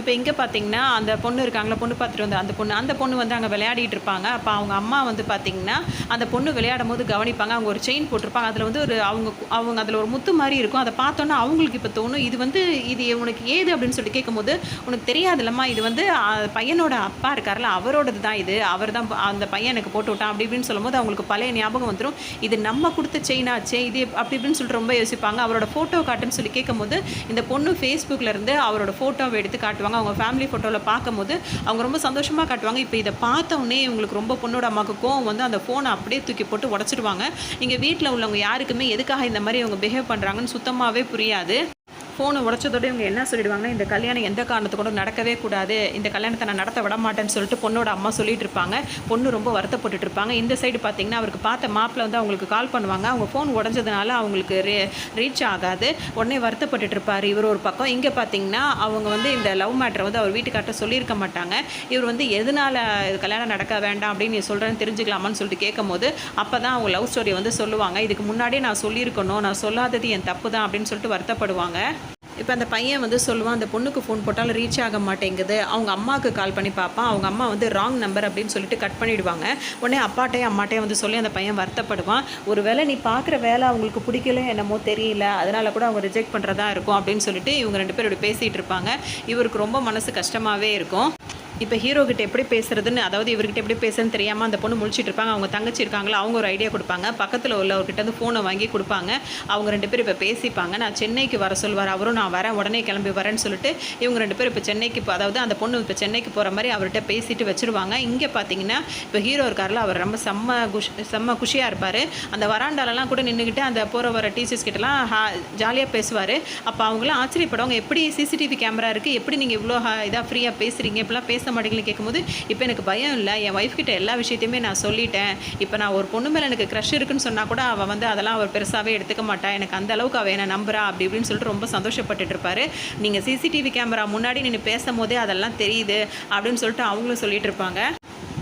இப்போ இங்கே பார்த்தீங்கன்னா அந்த பொண்ணு இருக்காங்களா, பொண்ணு பார்த்துட்டு வந்து அந்த பொண்ணு வந்து அங்கே விளையாடிட்டு இருப்பாங்க. அப்போ அவங்க அம்மா வந்து பார்த்திங்கன்னா அந்த பொண்ணு விளையாடும் போது கவனிப்பாங்க. அவங்க ஒரு செயின் போட்டிருப்பாங்க, அதில் வந்து அவங்க அதில் ஒரு முத்து மாதிரி இருக்கும். அதை பார்த்தோன்னா அவங்களுக்கு இப்போ தோணும், இது உனக்கு ஏது அப்படின்னு சொல்லிட்டு கேட்கும்போது, உனக்கு தெரியாதுல்லம்மா, இது வந்து பையனோட அப்பா இருக்கார்ல அவரோடது தான், அவர் தான் அந்த பையன் எனக்கு போட்டு விட்டான் அப்படி இப்படின்னு சொல்லும்போது அவங்களுக்கு பழைய ஞாபகம் வந்துடும். இது நம்ம கொடுத்த செயினாச்சே, இது அப்படி இப்படின்னு சொல்லிட்டு ரொம்ப யோசிப்பாங்க. அவரோட ஃபோட்டோ காட்டுன்னு சொல்லி கேட்கும்போது இந்த பொண்ணு ஃபேஸ்புக்கில் இருந்து அவரோட ஃபோட்டோவை எடுத்து காட்டுவாங்க. அவங்க ஃபேமிலி ஃபோட்டோவில் பார்க்கும்போது அவங்க ரொம்ப சந்தோஷமாக காட்டுவாங்க. இப்போ இதை பார்த்தோன்னே இவங்களுக்கு ரொம்ப பொண்ணோட அம்மாவுக்கு கோவம் வந்து அந்த ஃபோனை அப்படியே தூக்கி போட்டு உடச்சிடுவாங்க. இங்கே வீட்டில் உள்ளவங்க யாருக்குமே எதுக்காக இந்த மாதிரி இவங்க பிஹேவ் பண்ணுறாங்கன்னு சுத்தமாகவே புரியாது. ஃபோனை உடச்சதோட இவங்க என்ன சொல்லிடுவாங்கன்னா, இந்த கல்யாணம் எந்த காரணத்து கூட நடக்கவே கூடாது, இந்த கல்யாணத்தை நான் நடத்த விட மாட்டேன்னு சொல்லிட்டு பொண்ணோட அம்மா சொல்லிட்டு இருப்பாங்க. பொண்ணு ரொம்ப வருத்தப்பட்டுட்டு இருப்பாங்க. இந்த சைடு பார்த்தீங்கன்னா அவருக்கு பார்த்த மாப்பிள்ளை வந்து அவங்களுக்கு கால் பண்ணுவாங்க. அவங்க ஃபோன் உடஞ்சதுனால அவங்களுக்கு ரீச் ஆகாது. உடனே வருத்தப்பட்டுட்டு இருப்பார் இவர் ஒரு பக்கம். இங்கே பார்த்தீங்கன்னா அவங்க வந்து இந்த லவ் மேட்டரை வந்து அவர் வீட்டுக்கார்ட்ட சொல்லியிருக்க மாட்டாங்க. இவர் வந்து எதனால கல்யாணம் நடக்க வேண்டாம் அப்படின்னு நீ சொல்கிறேன்னு தெரிஞ்சுக்கலாமான்னு சொல்லிட்டு கேட்கும்போது அப்போ தான் அவங்க லவ் ஸ்டோரி வந்து சொல்லுவாங்க. இதுக்கு முன்னாடியே நான் சொல்லியிருக்கணும், நான் சொல்லாதது என் தப்பு தான் அப்படின்னு சொல்லிட்டு வருத்தப்படுவாங்க. இப்போ அந்த பையன் வந்து சொல்லுவான், அந்த பொண்ணுக்கு ஃபோன் போட்டாலும் ரீச் ஆக மாட்டேங்குது. அவங்க அம்மாவுக்கு கால் பண்ணி பார்ப்பான். அவங்க அம்மா வந்து ராங் நம்பர் அப்படின்னு சொல்லிட்டு கட் பண்ணிவிடுவாங்க. உடனே அம்மாட்டையும் வந்து சொல்லி அந்த பையன் வருத்தப்படுவான். ஒரு வேளை நீ பார்க்குற வேலை அவங்களுக்கு பிடிக்கல என்னமோ தெரியல, அதனால கூட அவங்க ரிஜெக்ட் பண்ணுறதா இருக்கும் அப்படின்னு சொல்லிட்டு இவங்க 2 பேரும் இப்படி பேசிகிட்டு இருப்பாங்க. இவருக்கு ரொம்ப மனசு கஷ்டமாகவே இருக்கும். இப்போ ஹீரோகிட்ட எப்படி பேசுறதுன்னு, அதாவது இவர்கிட்ட எப்படி பேசுறதுன்னு தெரியாமல் அந்த பொண்ணு முழிச்சிட்டு இருப்பாங்க. அவங்க தங்கச்சி இருக்காங்களா, அவங்க ஒரு ஐடியா கொடுப்பாங்க. பக்கத்தில் உள்ளவர்கிட்ட வந்து ஃபோனை வாங்கி கொடுப்பாங்க. அவங்க 2 பேரும் இப்போ பேசிப்பாங்க. நான் சென்னைக்கு வர சொல்வார், அவரும் நான் வரேன், உடனே கிளம்பி வரேன்னு சொல்லிட்டு இவங்க 2 பேரும் இப்போ சென்னைக்கு, அதாவது அந்த பொண்ணு இப்போ சென்னைக்கு போகிற மாதிரி அவர்கிட்ட பேசிட்டு வச்சுருவாங்க. இங்கே பார்த்தீங்கன்னா இப்போ ஹீரோ இருக்கார்ல, அவர் ரொம்ப செம்ம குஷியாக இருப்பார். அந்த வராண்டாலெலாம் கூட நின்றுக்கிட்டு அந்த போகிற வர டீச்சர்ஸ் கிட்டலாம் ஜாலியாக பேசுவார். அப்போ அவங்களாம் ஆச்சரியப்படுவாங்க, எப்படி சிசிடிவி கேமரா இருக்குது, எப்படி நீங்கள் இவ்வளோ இதாக ஃப்ரீயாக பேசுகிறீங்க, இப்படிலாம் பேச மாட்டேங்கன்னு கேட்கும்போது, இப்போ எனக்கு பயம் இல்லை, என் ஒய்ஃப் கிட்ட எல்லா விஷயத்தையுமே நான் சொல்லிட்டேன். இப்போ நான் ஒரு பொண்ணு மேலே எனக்கு க்ரஷ் இருக்குன்னு சொன்னால் கூட அவள் வந்து அதெல்லாம் அவர் பெருசாகவே எடுத்துக்க மாட்டா, எனக்கு அந்த அளவுக்கு அவள் என்னை நம்புறா அப்படி இப்படின்னு சொல்லிட்டு ரொம்ப சந்தோஷப்பட்டுட்டு இருப்பார். நீங்கள் சிசிடிவி கேமரா முன்னாடி நின்று பேசும்போதே அதெல்லாம் தெரியுது அப்படின்னு சொல்லிட்டு அவங்களும் சொல்லிட்டு இருப்பாங்க.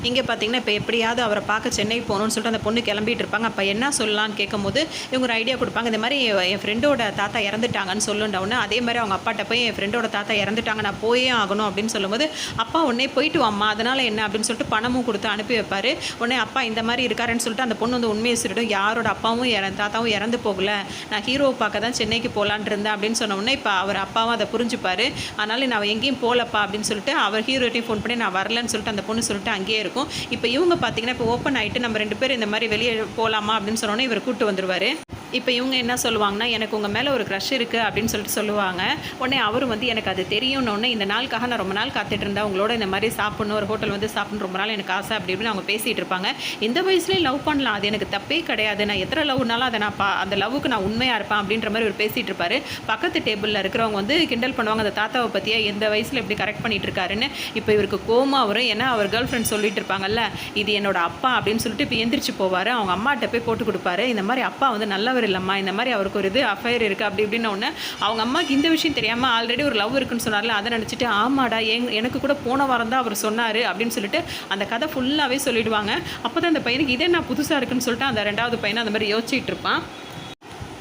இங்கே பார்த்தீங்கன்னா இப்போ எப்படியாவது அவரை பார்க்க சென்னை போகணும்னு சொல்லிட்டு அந்த பொண்ணு கிளம்பிட்டு இருப்பாங்க. அப்போ என்ன சொல்லலான்னு கேட்கும்போது இவங்க ஒரு ஐடியா கொடுப்பாங்க. இந்த மாதிரி என் ஃப்ரெண்டோட தாத்தா இறந்துட்டாங்கன்னு சொல்லுண்டவுடனே, அதே மாதிரி அவங்க அப்பாட்ட போய் என் ஃப்ரெண்டோட தாத்தா இறந்துட்டாங்க, நான் போயே ஆகணும் அப்படின்னு சொல்லும்போது, அப்பா உடனே போயிட்டு வாம்மா, அதனால் என்ன அப்படின்னு சொல்லிட்டு பணமும் கொடுத்து அனுப்பி வைப்பார். உடனே அப்பா இந்த மாதிரி இருக்காருன்னு சொல்லிட்டு அந்த பொண்ணு வந்து உண்மையை சொல்லிடும், யாரோட அப்பாவும் தாத்தாவும் இறந்து போகல, நான் ஹீரோவை பார்க்க தான் சென்னைக்கு போகலான் இருந்தேன் அப்படின்னு சொன்ன உடனே இப்போ அவர் அப்பாவும் அதை புரிஞ்சுப்பார். அதனால் நான் எங்கேயும் போகலப்பா அப்படின்னு சொல்லிட்டு அவர் ஹீரோட்டையும் ஃபோன் பண்ணி நான் வரலன்னு சொல்லிட்டு அந்த பொண்ணு சொல்லிட்டு அங்கேயே இருக்கும். இப்போ இவங்க பார்த்தீங்கன்னா இப்போ ஓப்பன் ஆகிட்டு நம்ம 2 பேரும் இந்த மாதிரி வெளியே போகலாமா அப்படின்னு சொன்னோன்னே இவர் கூப்பிட்டு வந்துடுவார். இப்போ இவங்க என்ன சொல்லுவாங்கன்னா, எனக்கு உங்கள் மேலே ஒரு க்ரஷ் இருக்குது அப்படின்னு சொல்லிட்டு சொல்லுவாங்க. உடனே அவர் வந்து எனக்கு அது தெரியும்னு, இந்த நாளுக்காக நான் ரொம்ப நாள் காத்துட்டு இருந்தேன், உங்களோட இந்த மாதிரி சாப்பிட்ணும், ஒரு ஹோட்டல் வந்து சாப்பிட்ணும் ரொம்ப நாள் எனக்கு ஆசை அப்படி இப்படின்னு அவங்க பேசிகிட்டு இருப்பாங்க. இந்த வயசுலேயே லவ் பண்ணலாம், அது எனக்கு தப்பே கிடையாது, நான் எத்தனை லவ்னாலும் அதை நான் அந்த லவ்வுக்கு நான் உண்மையாக இருப்பேன் அப்படின்ற மாதிரி அவர் பேசிகிட்டு இருப்பார். பக்கத்து டேபிளில் இருக்கிறவங்க வந்து கிண்டல் பண்ணுவாங்க, அந்த தாத்தாவை பற்றியா எந்த வயசில் எப்படி கரெக்ட் பண்ணிட்டு இருக்காருன்னு. இப்போ இவருக்கு கோமா வரும், ஏன்னா அவர் கேர்ள் ஃப்ரெண்ட் சொல்லிட்டு இருப்பாங்கல்ல, இது என்னோட அப்பா அப்படின்னு சொல்லிட்டு இப்போ எந்திரிச்சு போவார். அவங்க அம்மாட்ட போய் போட்டு கொடுப்பாரு, இந்த மாதிரி அப்பா வந்து நல்லவர் இல்லைம்மா, இந்த மாதிரி அவருக்கு ஒரு இது அஃபயர் இருக்குது அப்படி இப்படின்னு ஒன்று. அவங்க அம்மாவுக்கு இந்த விஷயம் தெரியாமல் ஆல்ரெடி ஒரு லவ் இருக்குன்னு சொன்னார்ல, அதை நினச்சிட்டு ஆமாடா எனக்கு கூட போன வாரம் தான் அவர் சொன்னார் அப்படின்னு சொல்லிட்டு அந்த கதை ஃபுல்லாகவே சொல்லிடுவாங்க. அப்போ தான் அந்த பையனுக்கு இதே நான் புதுசாக இருக்குன்னு சொல்லிட்டு அந்த 2வது பையனை அந்த மாதிரி யோசிச்சுட்டு இருப்பான்.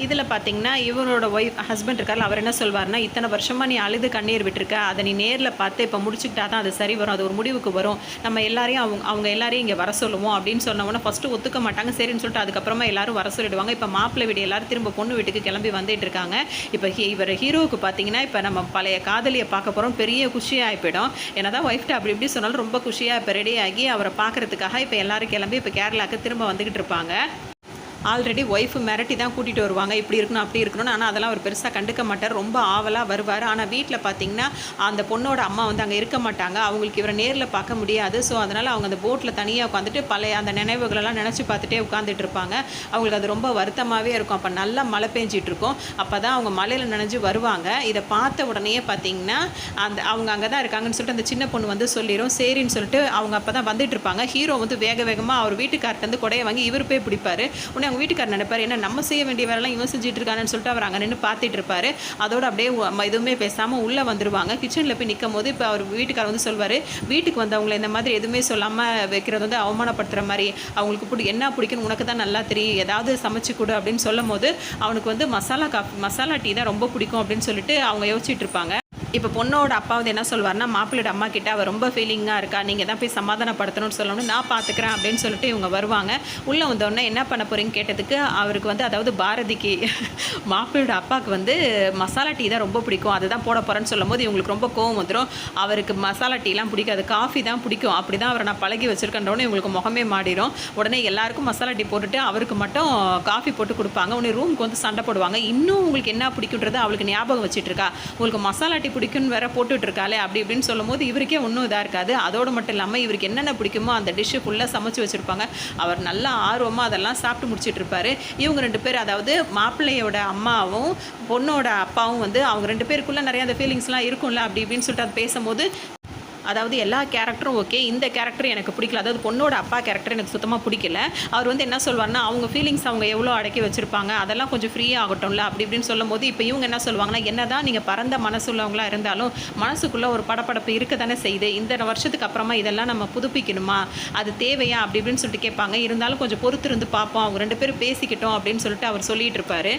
இதில் பார்த்தீங்கன்னா இவரோட ஹஸ்பண்ட் இருக்கார், அவர் என்ன சொல்வார்னா, இத்தனை வருஷமாக நீ அழுது கண்ணீர் விட்டுருக்க, அதை நீ நேரில் பார்த்து இப்போ முடிச்சுக்கிட்டா தான் அது சரி வரும், அது ஒரு முடிவுக்கு வரும், நம்ம எல்லாரையும் அவங்க எல்லாரையும் இங்கே வர சொல்லுவோம் அப்படின்னு சொன்னோன்னா ஃபஸ்ட்டு ஒத்துக்க மாட்டாங்க. சரின்னு சொல்லிட்டு அதுக்கப்புறமா எல்லாரும் வர சொல்லிடுவாங்க. இப்போ மாப்பிள்ளை வீடு எல்லாரும் திரும்ப பொண்ணு வீட்டுக்கு கிளம்பி வந்துட்டு இருக்காங்க. இப்போ இவர் ஹீரோவுக்கு பார்த்தீங்கன்னா இப்போ நம்ம பழைய காதலியை பார்க்க போகிறோம், பெரிய குஷியாக போயிடும். ஏன்னா தான் ஒய்ஃப்ட்டு அப்படி இப்படி சொன்னாலும் ரொம்ப குஷியாக இப்போ ரெடி ஆகி அவரை பார்க்குறதுக்காக இப்போ எல்லாரும் கிளம்பி இப்போ கேரளாவுக்கு திரும்ப வந்துக்கிட்டு இருப்பாங்க. ஆல்ரெடி ஒய்ஃபு மிரட்டி தான் கூட்டிகிட்டு வருவாங்க, இப்படி இருக்கணும் அப்படி இருக்கணும்னு. ஆனால் அதெல்லாம் அவர் பெருசாக கண்டுக்க மாட்டார், ரொம்ப ஆவலாக வருவார். ஆனால் வீட்டில் பார்த்திங்கன்னா அந்த பொண்ணோட அம்மா வந்து அங்கே இருக்க மாட்டாங்க, அவங்களுக்கு இவரை நேரில் பார்க்க முடியாது. ஸோ அதனால் அவங்க அந்த போட்டில் தனியாக உட்காந்துட்டு பழைய அந்த நினைவுகளெல்லாம் நினச்சி பார்த்துட்டே உட்காந்துட்டு இருப்பாங்க. அவங்களுக்கு அது ரொம்ப வருத்தமாகவே இருக்கும். அப்போ நல்லா மழை பெஞ்சிட்டு இருக்கும். அப்போ தான் அவங்க மழையில் நனைஞ்சு வருவாங்க. இதை பார்த்த உடனே பார்த்திங்கன்னா அவங்க அங்கே தான் இருக்காங்கன்னு சொல்லிட்டு அந்த சின்ன பொண்ணு வந்து சொல்லிடும். சரின்னு சொல்லிட்டு அவங்க அப்போ தான் வந்துட்டு இருப்பாங்க. ஹீரோ வந்து வேக வேகமாக அவர் வீட்டுக்கார்ட்ட வந்து கொடையை வாங்கி இவர் போய் பிடிப்பார். உடனே அவங்க வீட்டுக்காரர் நினைப்பார், என்ன நம்ம செய்ய வேண்டிய வேலைலாம் இவன் செஞ்சுட்டு இருக்கானு சொல்லிட்டு அவர் அங்கே நின்று பார்த்துட்டு இருப்பார். அதோடு அப்படியே எதுவுமே பேசாமல் உள்ளே வந்துடுவாங்க. கிச்சனில் போய் நிற்கும் போது இப்போ அவர் வீட்டுக்காரர் வந்து சொல்வார், வீட்டுக்கு வந்து அவங்கள இந்த மாதிரி எதுவுமே சொல்லாமல் வைக்கிறது வந்து அவமானப்படுத்துகிற மாதிரி, அவங்களுக்கு என்ன பிடிக்குன்னு உனக்கு தான் நல்லா தெரியும், ஏதாவது சமைச்சு கொடு அப்படின்னு சொல்லும் போது அவனுக்கு வந்து மசாலா டீ தான் ரொம்ப பிடிக்கும் அப்படின்னு சொல்லிட்டு அவங்க யோசிச்சுட்டு இருப்பாங்க. இப்போ பொண்ணோட அப்பா வந்து என்ன சொல்வார்னா, மாப்பிள்ளையோட அம்மா கிட்ட அவர் ரொம்ப ஃபீலிங்காக இருக்கா, நீங்கள் தான் போய் சமாதானப்படுத்தணும்னு சொல்லணும், நான் பார்த்துக்கிறேன் அப்படின்னு சொல்லிட்டு இவங்க வருவாங்க. உள்ளே வந்தோடனே என்ன பண்ண போகிறீங்க கேட்டதுக்கு அவருக்கு வந்து, அதாவது பாரதிக்கு மாப்பிள்ளையோட அப்பாவுக்கு வந்து மசாலா டீ தான் ரொம்ப பிடிக்கும், அதுதான் போட போகிறேன்னு சொல்லும் போது இவங்களுக்கு ரொம்ப கோவம் வந்துடும். அவருக்கு மசாலா டீலாம் பிடிக்காது, காஃபி தான் பிடிக்கும், அப்படி தான் அவரை நான் பழகி வச்சுருக்கேன்றோன்னு இவங்களுக்கு முகமே மாறிடும். உடனே எல்லாருக்கும் மசாலா டீ போட்டுட்டு அவருக்கு மட்டும் காஃபி போட்டு கொடுப்பாங்க. உடனே ரூமுக்கு வந்து சண்டை போடுவாங்க. இன்னும் உங்களுக்கு என்ன பிடிக்குன்றது அவளுக்கு ஞாபகம் வச்சுட்டு இருக்கா, உங்களுக்கு மசாலா டீ பிடிக்கும்னு வேற போட்டுட்டு இருக்காளே அப்படி இப்படின்னு சொல்லும்போது இவருக்கே ஒன்றும் இதாக இருக்காது. அதோடு மட்டும் இல்லாமல் இவருக்கு என்னென்ன பிடிக்குமோ அந்த டிஷ்ஷு ஃபுல்லாக சமைச்சு வச்சுருப்பாங்க. அவர் நல்லா ஆர்வமாக அதெல்லாம் சாப்பிட்டு முடிச்சிட்டு இருப்பாரு. இவங்க 2 பேர், அதாவது மாப்பிள்ளையோட அம்மாவும் பொண்ணோட அப்பாவும் வந்து அவங்க 2 பேருக்குள்ளே நிறைய அந்த ஃபீலிங்ஸ்லாம் இருக்கும்ல அப்படி இப்படின்னு சொல்லிட்டு அது பேசும்போது, அதாவது எல்லா கேரக்டரும் ஓகே, இந்த கேரக்டர் எனக்கு பிடிக்கல, அதாவது பொண்ணோட அப்பா கேரக்டர் எனக்கு சுத்தமாக பிடிக்கல. அவர் வந்து என்ன சொல்வார்னா, அவங்க ஃபீலிங்ஸ் அவங்க எவ்வளோ அடக்கி வச்சுருப்பாங்க, அதெல்லாம் கொஞ்சம் ஃப்ரீயாக ஆகட்டும்ல அப்படி இப்படின்னு சொல்லும்போது, இப்போ இவங்க என்ன சொல்லுவாங்கன்னா, என்ன தான் நீங்கள் பரந்த மனசுள்ளவங்களாக இருந்தாலும் மனசுக்குள்ளே ஒரு படப்படப்பு இருக்க தானே செய்யுது, இந்த வருஷத்துக்கு அப்புறமா இதெல்லாம் நம்ம புதுப்பிக்கணுமா, அது தேவையா அப்படி இப்படின்னு சொல்லிட்டு கேட்பாங்க. இருந்தாலும் கொஞ்சம் பொறுத்து இருந்து பார்ப்போம், அவங்க 2 பேரும் பேசிக்கிட்டோம் அப்படின்னு சொல்லிட்டு அவர் சொல்லிட்டு இருப்பாரு.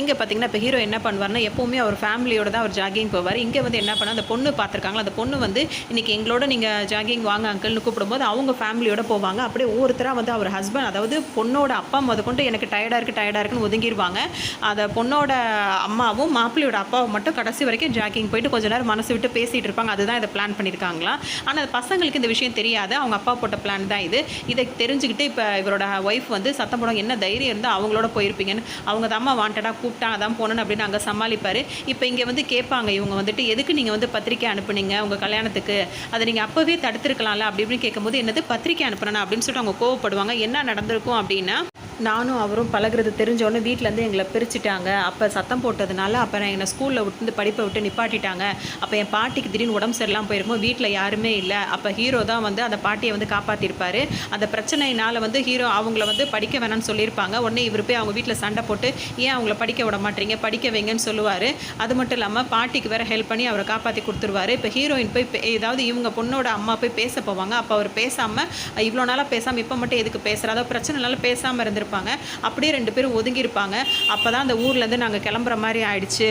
இங்கே பார்த்தீங்கன்னா இப்போ ஹீரோ என்ன பண்ணுவார்னா, எப்போவுமே அவர் ஃபேமிலியோட தான் அவர் ஜாகிங் போவார். இங்கே வந்து என்ன பண்ணால் அந்த பொண்ணு பார்த்துருக்காங்களா, அந்த பொண்ணு வந்து இன்றைக்கி எங்களோட நீங்கள் ஜாகிங் வாங்க அங்கிள்னு கூப்பிடும்போது அவங்க ஃபேமிலியோட போவாங்க. அப்படியே ஒவ்வொருத்தராக வந்து அவர் ஹஸ்பண்ட், அதாவது பொண்ணோட அப்பா கொண்டு எனக்கு டயர்டாக இருக்குன்னு ஒதுங்கிடுவாங்க. அதை பொண்ணோட அம்மாவும் மாப்பிள்ளையோட அப்பாவும் மட்டும் கடைசி வரைக்கும் ஜாகிங் போயிட்டு கொஞ்ச நேரம் மனசு விட்டு பேசிகிட்டு இருப்பாங்க. அதுதான் இதை பிளான் பண்ணியிருக்காங்களா. ஆனால் பசங்களுக்கு இந்த விஷயம் தெரியாது, அவங்க அப்பா போட்ட பிளான் தான் இது. இதை தெரிஞ்சுக்கிட்டு இப்போ இவரோட ஒய்ஃப் வந்து சத்தம் போடுவாங்க, என்ன தைரியம் இருந்தால் அவங்களோட போயிருப்பீங்கன்னு. அவங்க தான் அம்மா வாண்டடாக கூப்பிட்டாங்க, அதான் போனேன்னு அப்படின்னு அங்கே சமாளிப்பார். இப்போ இங்கே வந்து கேட்பாங்க இவங்க வந்துட்டு, எதுக்கு நீங்கள் வந்து பத்திரிக்கை அனுப்புனீங்க உங்கள் கல்யாணத்துக்கு, அதை நீங்கள் அப்போவே தடுத்துருக்கலாம்ல அப்படி இப்படின்னு கேட்கும்போது, என்னது பத்திரிக்கை அனுப்புனேன் அப்படின்னு சொல்லிட்டு அவங்க கோவப்படுவாங்க. என்ன நடந்திருக்கும் அப்படின்னா, நானும் அவரும் பழகிறது தெரிஞ்சோடனே வீட்டிலேருந்து எங்களை பிரிச்சுட்டாங்க. அப்போ சத்தம் போட்டதுனால அப்போ நான் என்னை ஸ்கூலில் விட்டு படிப்பை விட்டு நிப்பாட்டிட்டாங்க. அப்போ என் பாட்டிக்கு திடீர்னு உடம்பு சரியில்லாமல் போயிருக்கும், வீட்டில் யாருமே இல்லை. அப்போ ஹீரோ தான் வந்து அந்த பாட்டியை வந்து காப்பாற்றிருப்பார். அந்த பிரச்சனையினால் வந்து ஹீரோ அவங்கள வந்து படிக்க வேணாம்னு சொல்லியிருப்பாங்க. உடனே இவர் போய் அவங்க வீட்டில் சண்டை போட்டு, ஏன் அவங்கள படிக்க விட மாட்டீங்க, படிக்க வைங்கன்னு சொல்லுவார். அது மட்டும் இல்லாமல் பாட்டிக்கு வேறு ஹெல்ப் பண்ணி அவரை காப்பாற்றி கொடுத்துருவார். இப்போ ஹீரோயின் போய் ஏதாவது இவங்க பொண்ணோட அம்மா போய் பேச போவாங்க. அப்போ அவர் பேசாமல், இவ்வளோ நாளாக பேசாமல் இப்போ மட்டும் எதுக்கு பேசுகிற, அதாவது பிரச்சனைனால பேசாமல் இருந்திருப்பாங்க. அப்படியே 2 பேரும் ஒதுங்கியிருப்பாங்க. அப்போ தான் அந்த ஊர்லேருந்து நாங்கள் கிளம்புற மாதிரி ஆயிடுச்சு.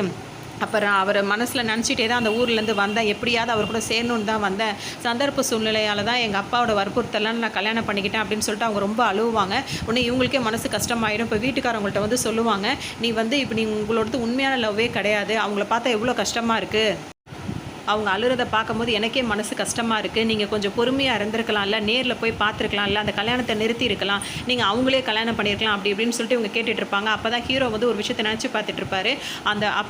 அப்புறம் அவர் மனசில் நினச்சிட்டே தான் அந்த ஊர்லேருந்து வந்தேன், எப்படியாவது அவர் கூட சேரணுன்னு தான் வந்தேன், சந்தர்ப்ப சூழ்நிலையால் தான் எங்கள் அப்பாவோட வற்புறுத்தலாம் நான் கல்யாணம் பண்ணிக்கிட்டேன் அப்படின்னு சொல்லிட்டு அவங்க ரொம்ப அழுவாங்க. உடனே இவங்களுக்கே மனசு கஷ்டமாயிடும். இப்போ வீட்டுக்காரவங்கள்ட்ட வந்து சொல்லுவாங்க, நீ வந்து இப்போ நீ உங்களோடது உண்மையான லவ்வே கிடையாது, அவங்கள பார்த்தா எவ்வளோ கஷ்டமாக இருக்குது, அவங்க அழுறதை பார்க்கும்போது எனக்கே மனசு கஷ்டமாக இருக்குது, நீங்கள் கொஞ்சம் பொறுமையாக இருந்திருக்கலாம்ல, நேரில் போய் பார்த்துருக்கலாம்ல, அந்த கல்யாணத்தை நிறுத்தி இருக்கலாம், நீங்கள் அவங்களே கல்யாணம் பண்ணியிருக்கலாம் அப்படி இப்படின்னு சொல்லிட்டு இவங்க கேட்டுட்டு இருப்பாங்க. அப்போ தான் ஹீரோ வந்து ஒரு விஷயத்தை நினச்சி பார்த்துட்டு இருப்பாரு.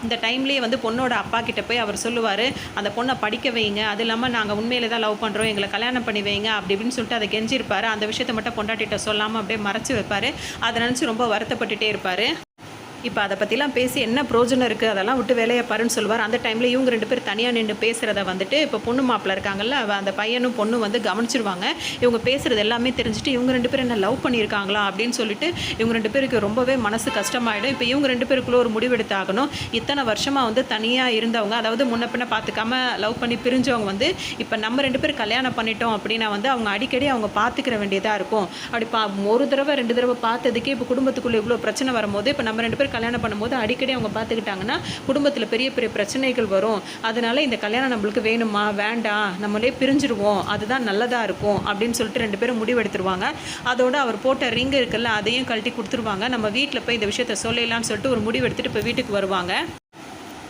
அந்த டைம்லேயே வந்து பொண்ணோட அப்பா கிட்ட போய் அவர் சொல்லுவார், அந்த பொண்ணை படிக்க வைங்க, அது இல்லாமல் நாங்கள் உண்மையிலே தான் லவ் பண்ணுறோம், எங்களை கல்யாணம் பண்ணி வைங்க அப்படி இப்படின்னு சொல்லிட்டு அதை கெஞ்சிருப்பார். அந்த விஷயத்தை மட்டும் பொண்டாட்டிகிட்ட சொல்லாமல் அப்படியே மறைச்சி வைப்பார். அதை நினச்சி ரொம்ப வருத்தப்பட்டுட்டே இருப்பார். இப்போ அதை பற்றிலாம் பேசி என்ன பிரோஜனம் இருக்குது, அதெல்லாம் விட்டு வேலையை பாருன்னு சொல்லுவார். அந்த டைமில் இவங்க 2 பேர் தனியாக நின்று பேசுகிறத வந்துட்டு இப்போ பொண்ணு மாப்பிள்ள இருக்காங்கல்ல, அந்த பையனும் பொண்ணும் வந்து கவனிச்சிருவாங்க. இவங்க பேசுகிறது எல்லாமே தெரிஞ்சுட்டு இவங்க 2 பேரும் என்ன லவ் பண்ணியிருக்காங்களா அப்படின்னு சொல்லிட்டு இவங்க 2 பேருக்கு ரொம்பவே மனசு கஷ்டமாயிடும். இப்போ இவங்க 2 பேருக்குள்ளே ஒரு முடிவெடுத்தாகணும். இத்தனை வருஷமாக வந்து தனியாக இருந்தவங்க, அதாவது முன்ன பின்ன பார்த்துக்காம லவ் பண்ணி பிரிஞ்சவங்க வந்து இப்போ நம்ம 2 பேர் கல்யாணம் பண்ணிட்டோம் அப்படின்னா வந்து அவங்க அடிக்கடி அவங்க பார்த்துக்கிற வேண்டியதாக இருக்கும். அப்படி ஒரு தடவை 2 தடவை பார்த்ததுக்கே இப்போ குடும்பத்துக்குள்ளே இவ்வளோ பிரச்சனை வரும்போது, இப்போ நம்ம 2 பேர் கல்யாணம் பண்ணும்போது அடிக்கடி அவங்க பார்த்துக்கிட்டாங்கன்னா குடும்பத்தில் பெரிய பெரிய பிரச்சனைகள் வரும். அதனால இந்த கல்யாணம் நம்மளுக்கு வேணுமா வேண்டாம், நம்மளே பிரிஞ்சிருவோம், அதுதான் நல்லதாக இருக்கும் அப்படின்னு சொல்லிட்டு 2 பேரும் முடிவெடுத்துருவாங்க. அதோட அவர் போட்ட ரிங் இருக்குல்ல, அதையும் கழட்டி கொடுத்துருவாங்க. நம்ம வீட்டில் போய் இந்த விஷயத்த சொல்லலாம்னு சொல்லிட்டு ஒரு முடிவெடுத்துட்டு இப்போ வீட்டுக்கு வருவாங்க.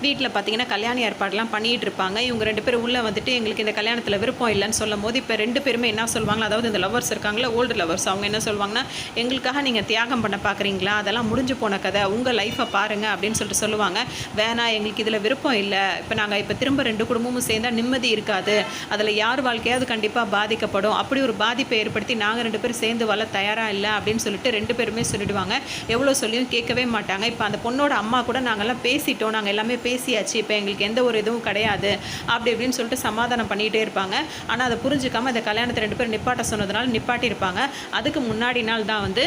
வீட்டில் பார்த்தீங்கன்னா கல்யாண ஏற்பாடுலாம் பண்ணிகிட்டு இருப்பாங்க. இவங்க 2 பேரும் உள்ளே வந்துட்டு எங்களுக்கு இந்த கல்யாணத்தில் விருப்பம் இல்லைன்னு சொல்லும் போது இப்போ 2 பேருமே என்ன சொல்லுவாங்க, அதாவது இந்த லவர்ஸ் இருக்காங்களா, ஓல்டு லவர்ஸ், அவங்க என்ன சொல்லுவாங்கன்னா, எங்களுக்காக நீங்கள் தியாகம் பண்ண பார்க்குறீங்களா, அதெல்லாம் முடிஞ்சு போன கதை, உங்கள் லைஃப்பை பாருங்கள் அப்படின்னு சொல்லிட்டு சொல்லுவாங்க. வேணாம், எங்களுக்கு இதில் விருப்பம் இல்லை, இப்போ நாங்கள் இப்போ திரும்ப 2 குடும்பமும் சேர்ந்தால் நிம்மதி இருக்காது, அதில் யார் வாழ்க்கையாவது கண்டிப்பாக பாதிக்கப்படும், அப்படி ஒரு பாதிப்பை ஏற்படுத்தி நாங்கள் 2 பேரும் சேர்ந்து வாழ தயாராக இல்லை அப்படின்னு சொல்லிட்டு 2 பேருமே சொல்லிடுவாங்க. எவ்வளோ சொல்லியும் கேட்கவே மாட்டாங்க. இப்போ அந்த பொண்ணோட அம்மா கூட நாங்கள்லாம் பேசிட்டோம், நாங்கள் எல்லாமே பேசியாச்சு, இப்போ எங்களுக்கு எந்த ஒரு இதுவும் கிடையாது அப்படி இப்படின்னு சொல்லிட்டு சமாதானம் பண்ணிகிட்டே இருப்பாங்க. ஆனால் அதை புரிஞ்சுக்காமல் இந்த கல்யாணத்தை 2 பேரும் நிப்பாட்ட சொன்னதுனால நிப்பாட்டியிருப்பாங்க. அதுக்கு முன்னாடி நாள் தான் வந்து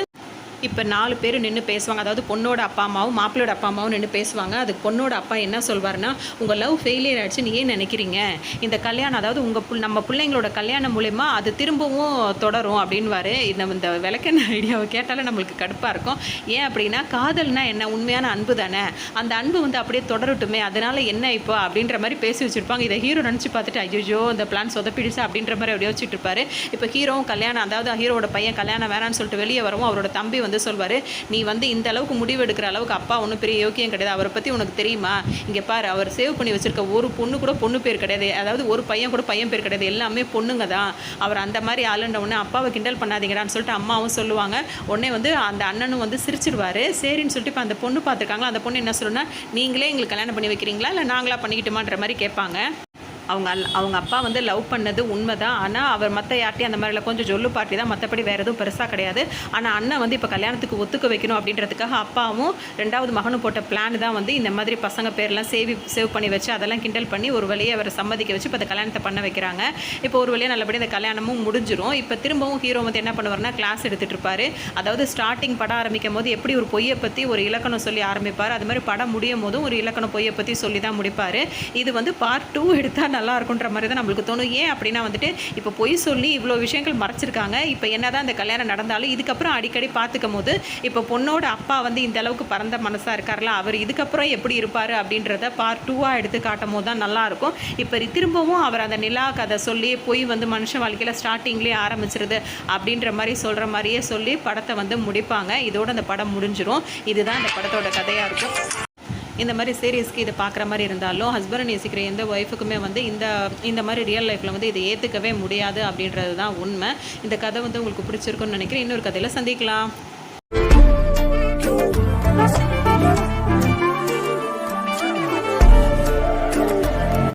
இப்போ 4 பேர் நின்று பேசுவாங்க. அதாவது பொண்ணோட அப்பா அம்மாவும் மாப்பிள்ளையோட அப்பா அம்மாவும் நின்று பேசுவாங்க. அதுக்கு பொண்ணோட அப்பா என்ன சொல்வார்னா, உங்கள் லவ் ஃபெயிலியர் ஆகிடுச்சு, நீ ஏன் நினைக்கிறீங்க, இந்த கல்யாணம் அதாவது நம்ம பிள்ளைங்களோட கல்யாணம் மூலயமா அது திரும்பவும் தொடரும் அப்படின்வாரு. இந்த விளக்கெண்ண ஐடியாவை கேட்டாலே நம்மளுக்கு கடுப்பாக இருக்கும். ஏன் அப்படின்னா, காதல்னா என்ன, உண்மையான அன்பு தானே, அந்த அன்பு வந்து அப்படியே தொடரட்டுமே, அதனால் என்ன இப்போ அப்படின்ற மாதிரி பேசி வச்சுருப்பாங்க. இதை ஹீரோ நினச்சி பார்த்துட்டு ஐயோ இந்த பிளான் சொதப்பிடுச்சு அப்படின்ற மாதிரி அப்படி யோசிச்சுட்டு இருப்பாரு. இப்போ ஹீரோவும் கல்யாணம், அதாவது ஹீரோட பையன் கல்யாணம் வேணான்னு சொல்லிட்டு வெளியே வரவும் அவரோட தம்பி வந்து வந்து சொல்வார், நீ வந்து இந்த அளவுக்கு முடிவு எடுக்கிற அளவுக்கு அப்பா ஒன்றும் பெரிய யோக்கியம் கிடையாது, அவரை பற்றி உனக்கு தெரியுமா, இங்கே பாரு அவர் சேவ் பண்ணி வச்சுருக்க ஒரு பொண்ணு கூட பொண்ணு பேர் கிடையாது, அதாவது ஒரு பையன் கூட பையன் பேர் கிடையாது, எல்லாமே பொண்ணுங்க தான், அவர் அந்த மாதிரி ஆளுன்ற உடனே அப்பாவை கிண்டல் பண்ணாதீங்கடான்னு சொல்லிட்டு அம்மாவும் சொல்லுவாங்க. உடனே வந்து அந்த அண்ணனும் வந்து சிரிச்சிருவார். சரின்னு சொல்லிட்டு இப்போ அந்த பொண்ணு பார்த்துருக்காங்களா, அந்த பொண்ணு என்ன சொல்லுன்னா, நீங்களே எங்களுக்கு கல்யாணம் பண்ணி வைக்கிறீங்களா இல்லை நாங்களா பண்ணிக்கிட்டுமான்ற மாதிரி கேட்பாங்க. அவங்க அப்பா வந்து லவ் பண்ணது உண்மை தான். ஆனால் அவர் மற்ற யார்ட்டையும் அந்த மாதிரிலாம் கொஞ்சம் ஜொல்லு பார்ட்டி தான், மற்றபடி வேறு எதுவும் பெருசாக கிடையாது. ஆனால் அண்ணன் வந்து இப்போ கல்யாணத்துக்கு ஒத்துக்க வைக்கணும் அப்படின்றதுக்காக அப்பாவும் 2வது மகனும் போட்ட பிளான் தான் வந்து இந்த மாதிரி பசங்க பேர்லாம் சேவ் பண்ணி வச்சு அதெல்லாம் கிண்டல் பண்ணி ஒரு வழியை அவரை சம்மதிக்க வச்சு இப்போ அந்த கல்யாணத்தை பண்ண வைக்கிறாங்க. இப்போ ஒரு வழியாக நல்லபடியாக இந்த கல்யாணமும் முடிஞ்சிடும். இப்போ திரும்பவும் ஹீரோ வந்து என்ன பண்ணுவார்னா கிளாஸ் எடுத்துகிட்டு இருப்பார். அதாவது ஸ்டார்டிங் படம் ஆரம்பிக்கும் போது எப்படி ஒரு பொய்யை பற்றி ஒரு இலக்கணம் சொல்லி ஆரம்பிப்பார், அது மாதிரி படம் முடியும் போதும் ஒரு இலக்கணம் பொய்யை பற்றி சொல்லி தான் முடிப்பார். இது வந்து பார்ட் 2 எடுத்தால் நல்லா இருக்குன்ற மாதிரி தான் நம்மளுக்கு தோணும். ஏன் அப்படின்னா வந்துட்டு இப்போ பொய் சொல்லி இவ்வளோ விஷயங்கள் மறைச்சிருக்காங்க. இப்போ என்னதான் இந்த கல்யாணம் நடந்தாலும் இதுக்கப்புறம் அடிக்கடி பார்த்துக்கும் போது இப்போ பொண்ணோட அப்பா வந்து இந்த அளவுக்கு பரந்த மனசாக இருக்கார்ல, அவர் இதுக்கப்புறம் எப்படி இருப்பார் அப்படின்றத பார்ட் 2 எடுத்து காட்டும் போது தான் நல்லாயிருக்கும். இப்போ திரும்பவும் அவர் அந்த நிலா கதை சொல்லி பொய் வந்து மனுஷன் வாழ்க்கையில் ஸ்டார்டிங்லேயே ஆரம்பிச்சிருது அப்படின்ற மாதிரி சொல்கிற மாதிரியே சொல்லி படத்தை வந்து முடிப்பாங்க. இதோட அந்த படம் முடிஞ்சிடும். இதுதான் இந்த படத்தோட கதையாக இருக்கும். இந்த மாதிரி சீரியஸ்க்கு இதை பார்க்குற மாதிரி இருந்தாலும் ஹஸ்பண்ட் நேசிக்கிற எந்த ஒய்ஃபுக்குமே வந்து இந்த மாதிரி ரியல் லைஃப்பில் வந்து இதை ஏற்றுக்கவே முடியாது அப்படின்றது தான் உண்மை. இந்த கதை வந்து உங்களுக்கு பிடிச்சிருக்குன்னு நினைக்கிறேன். இன்னொரு கதையில் சந்திக்கலாம்.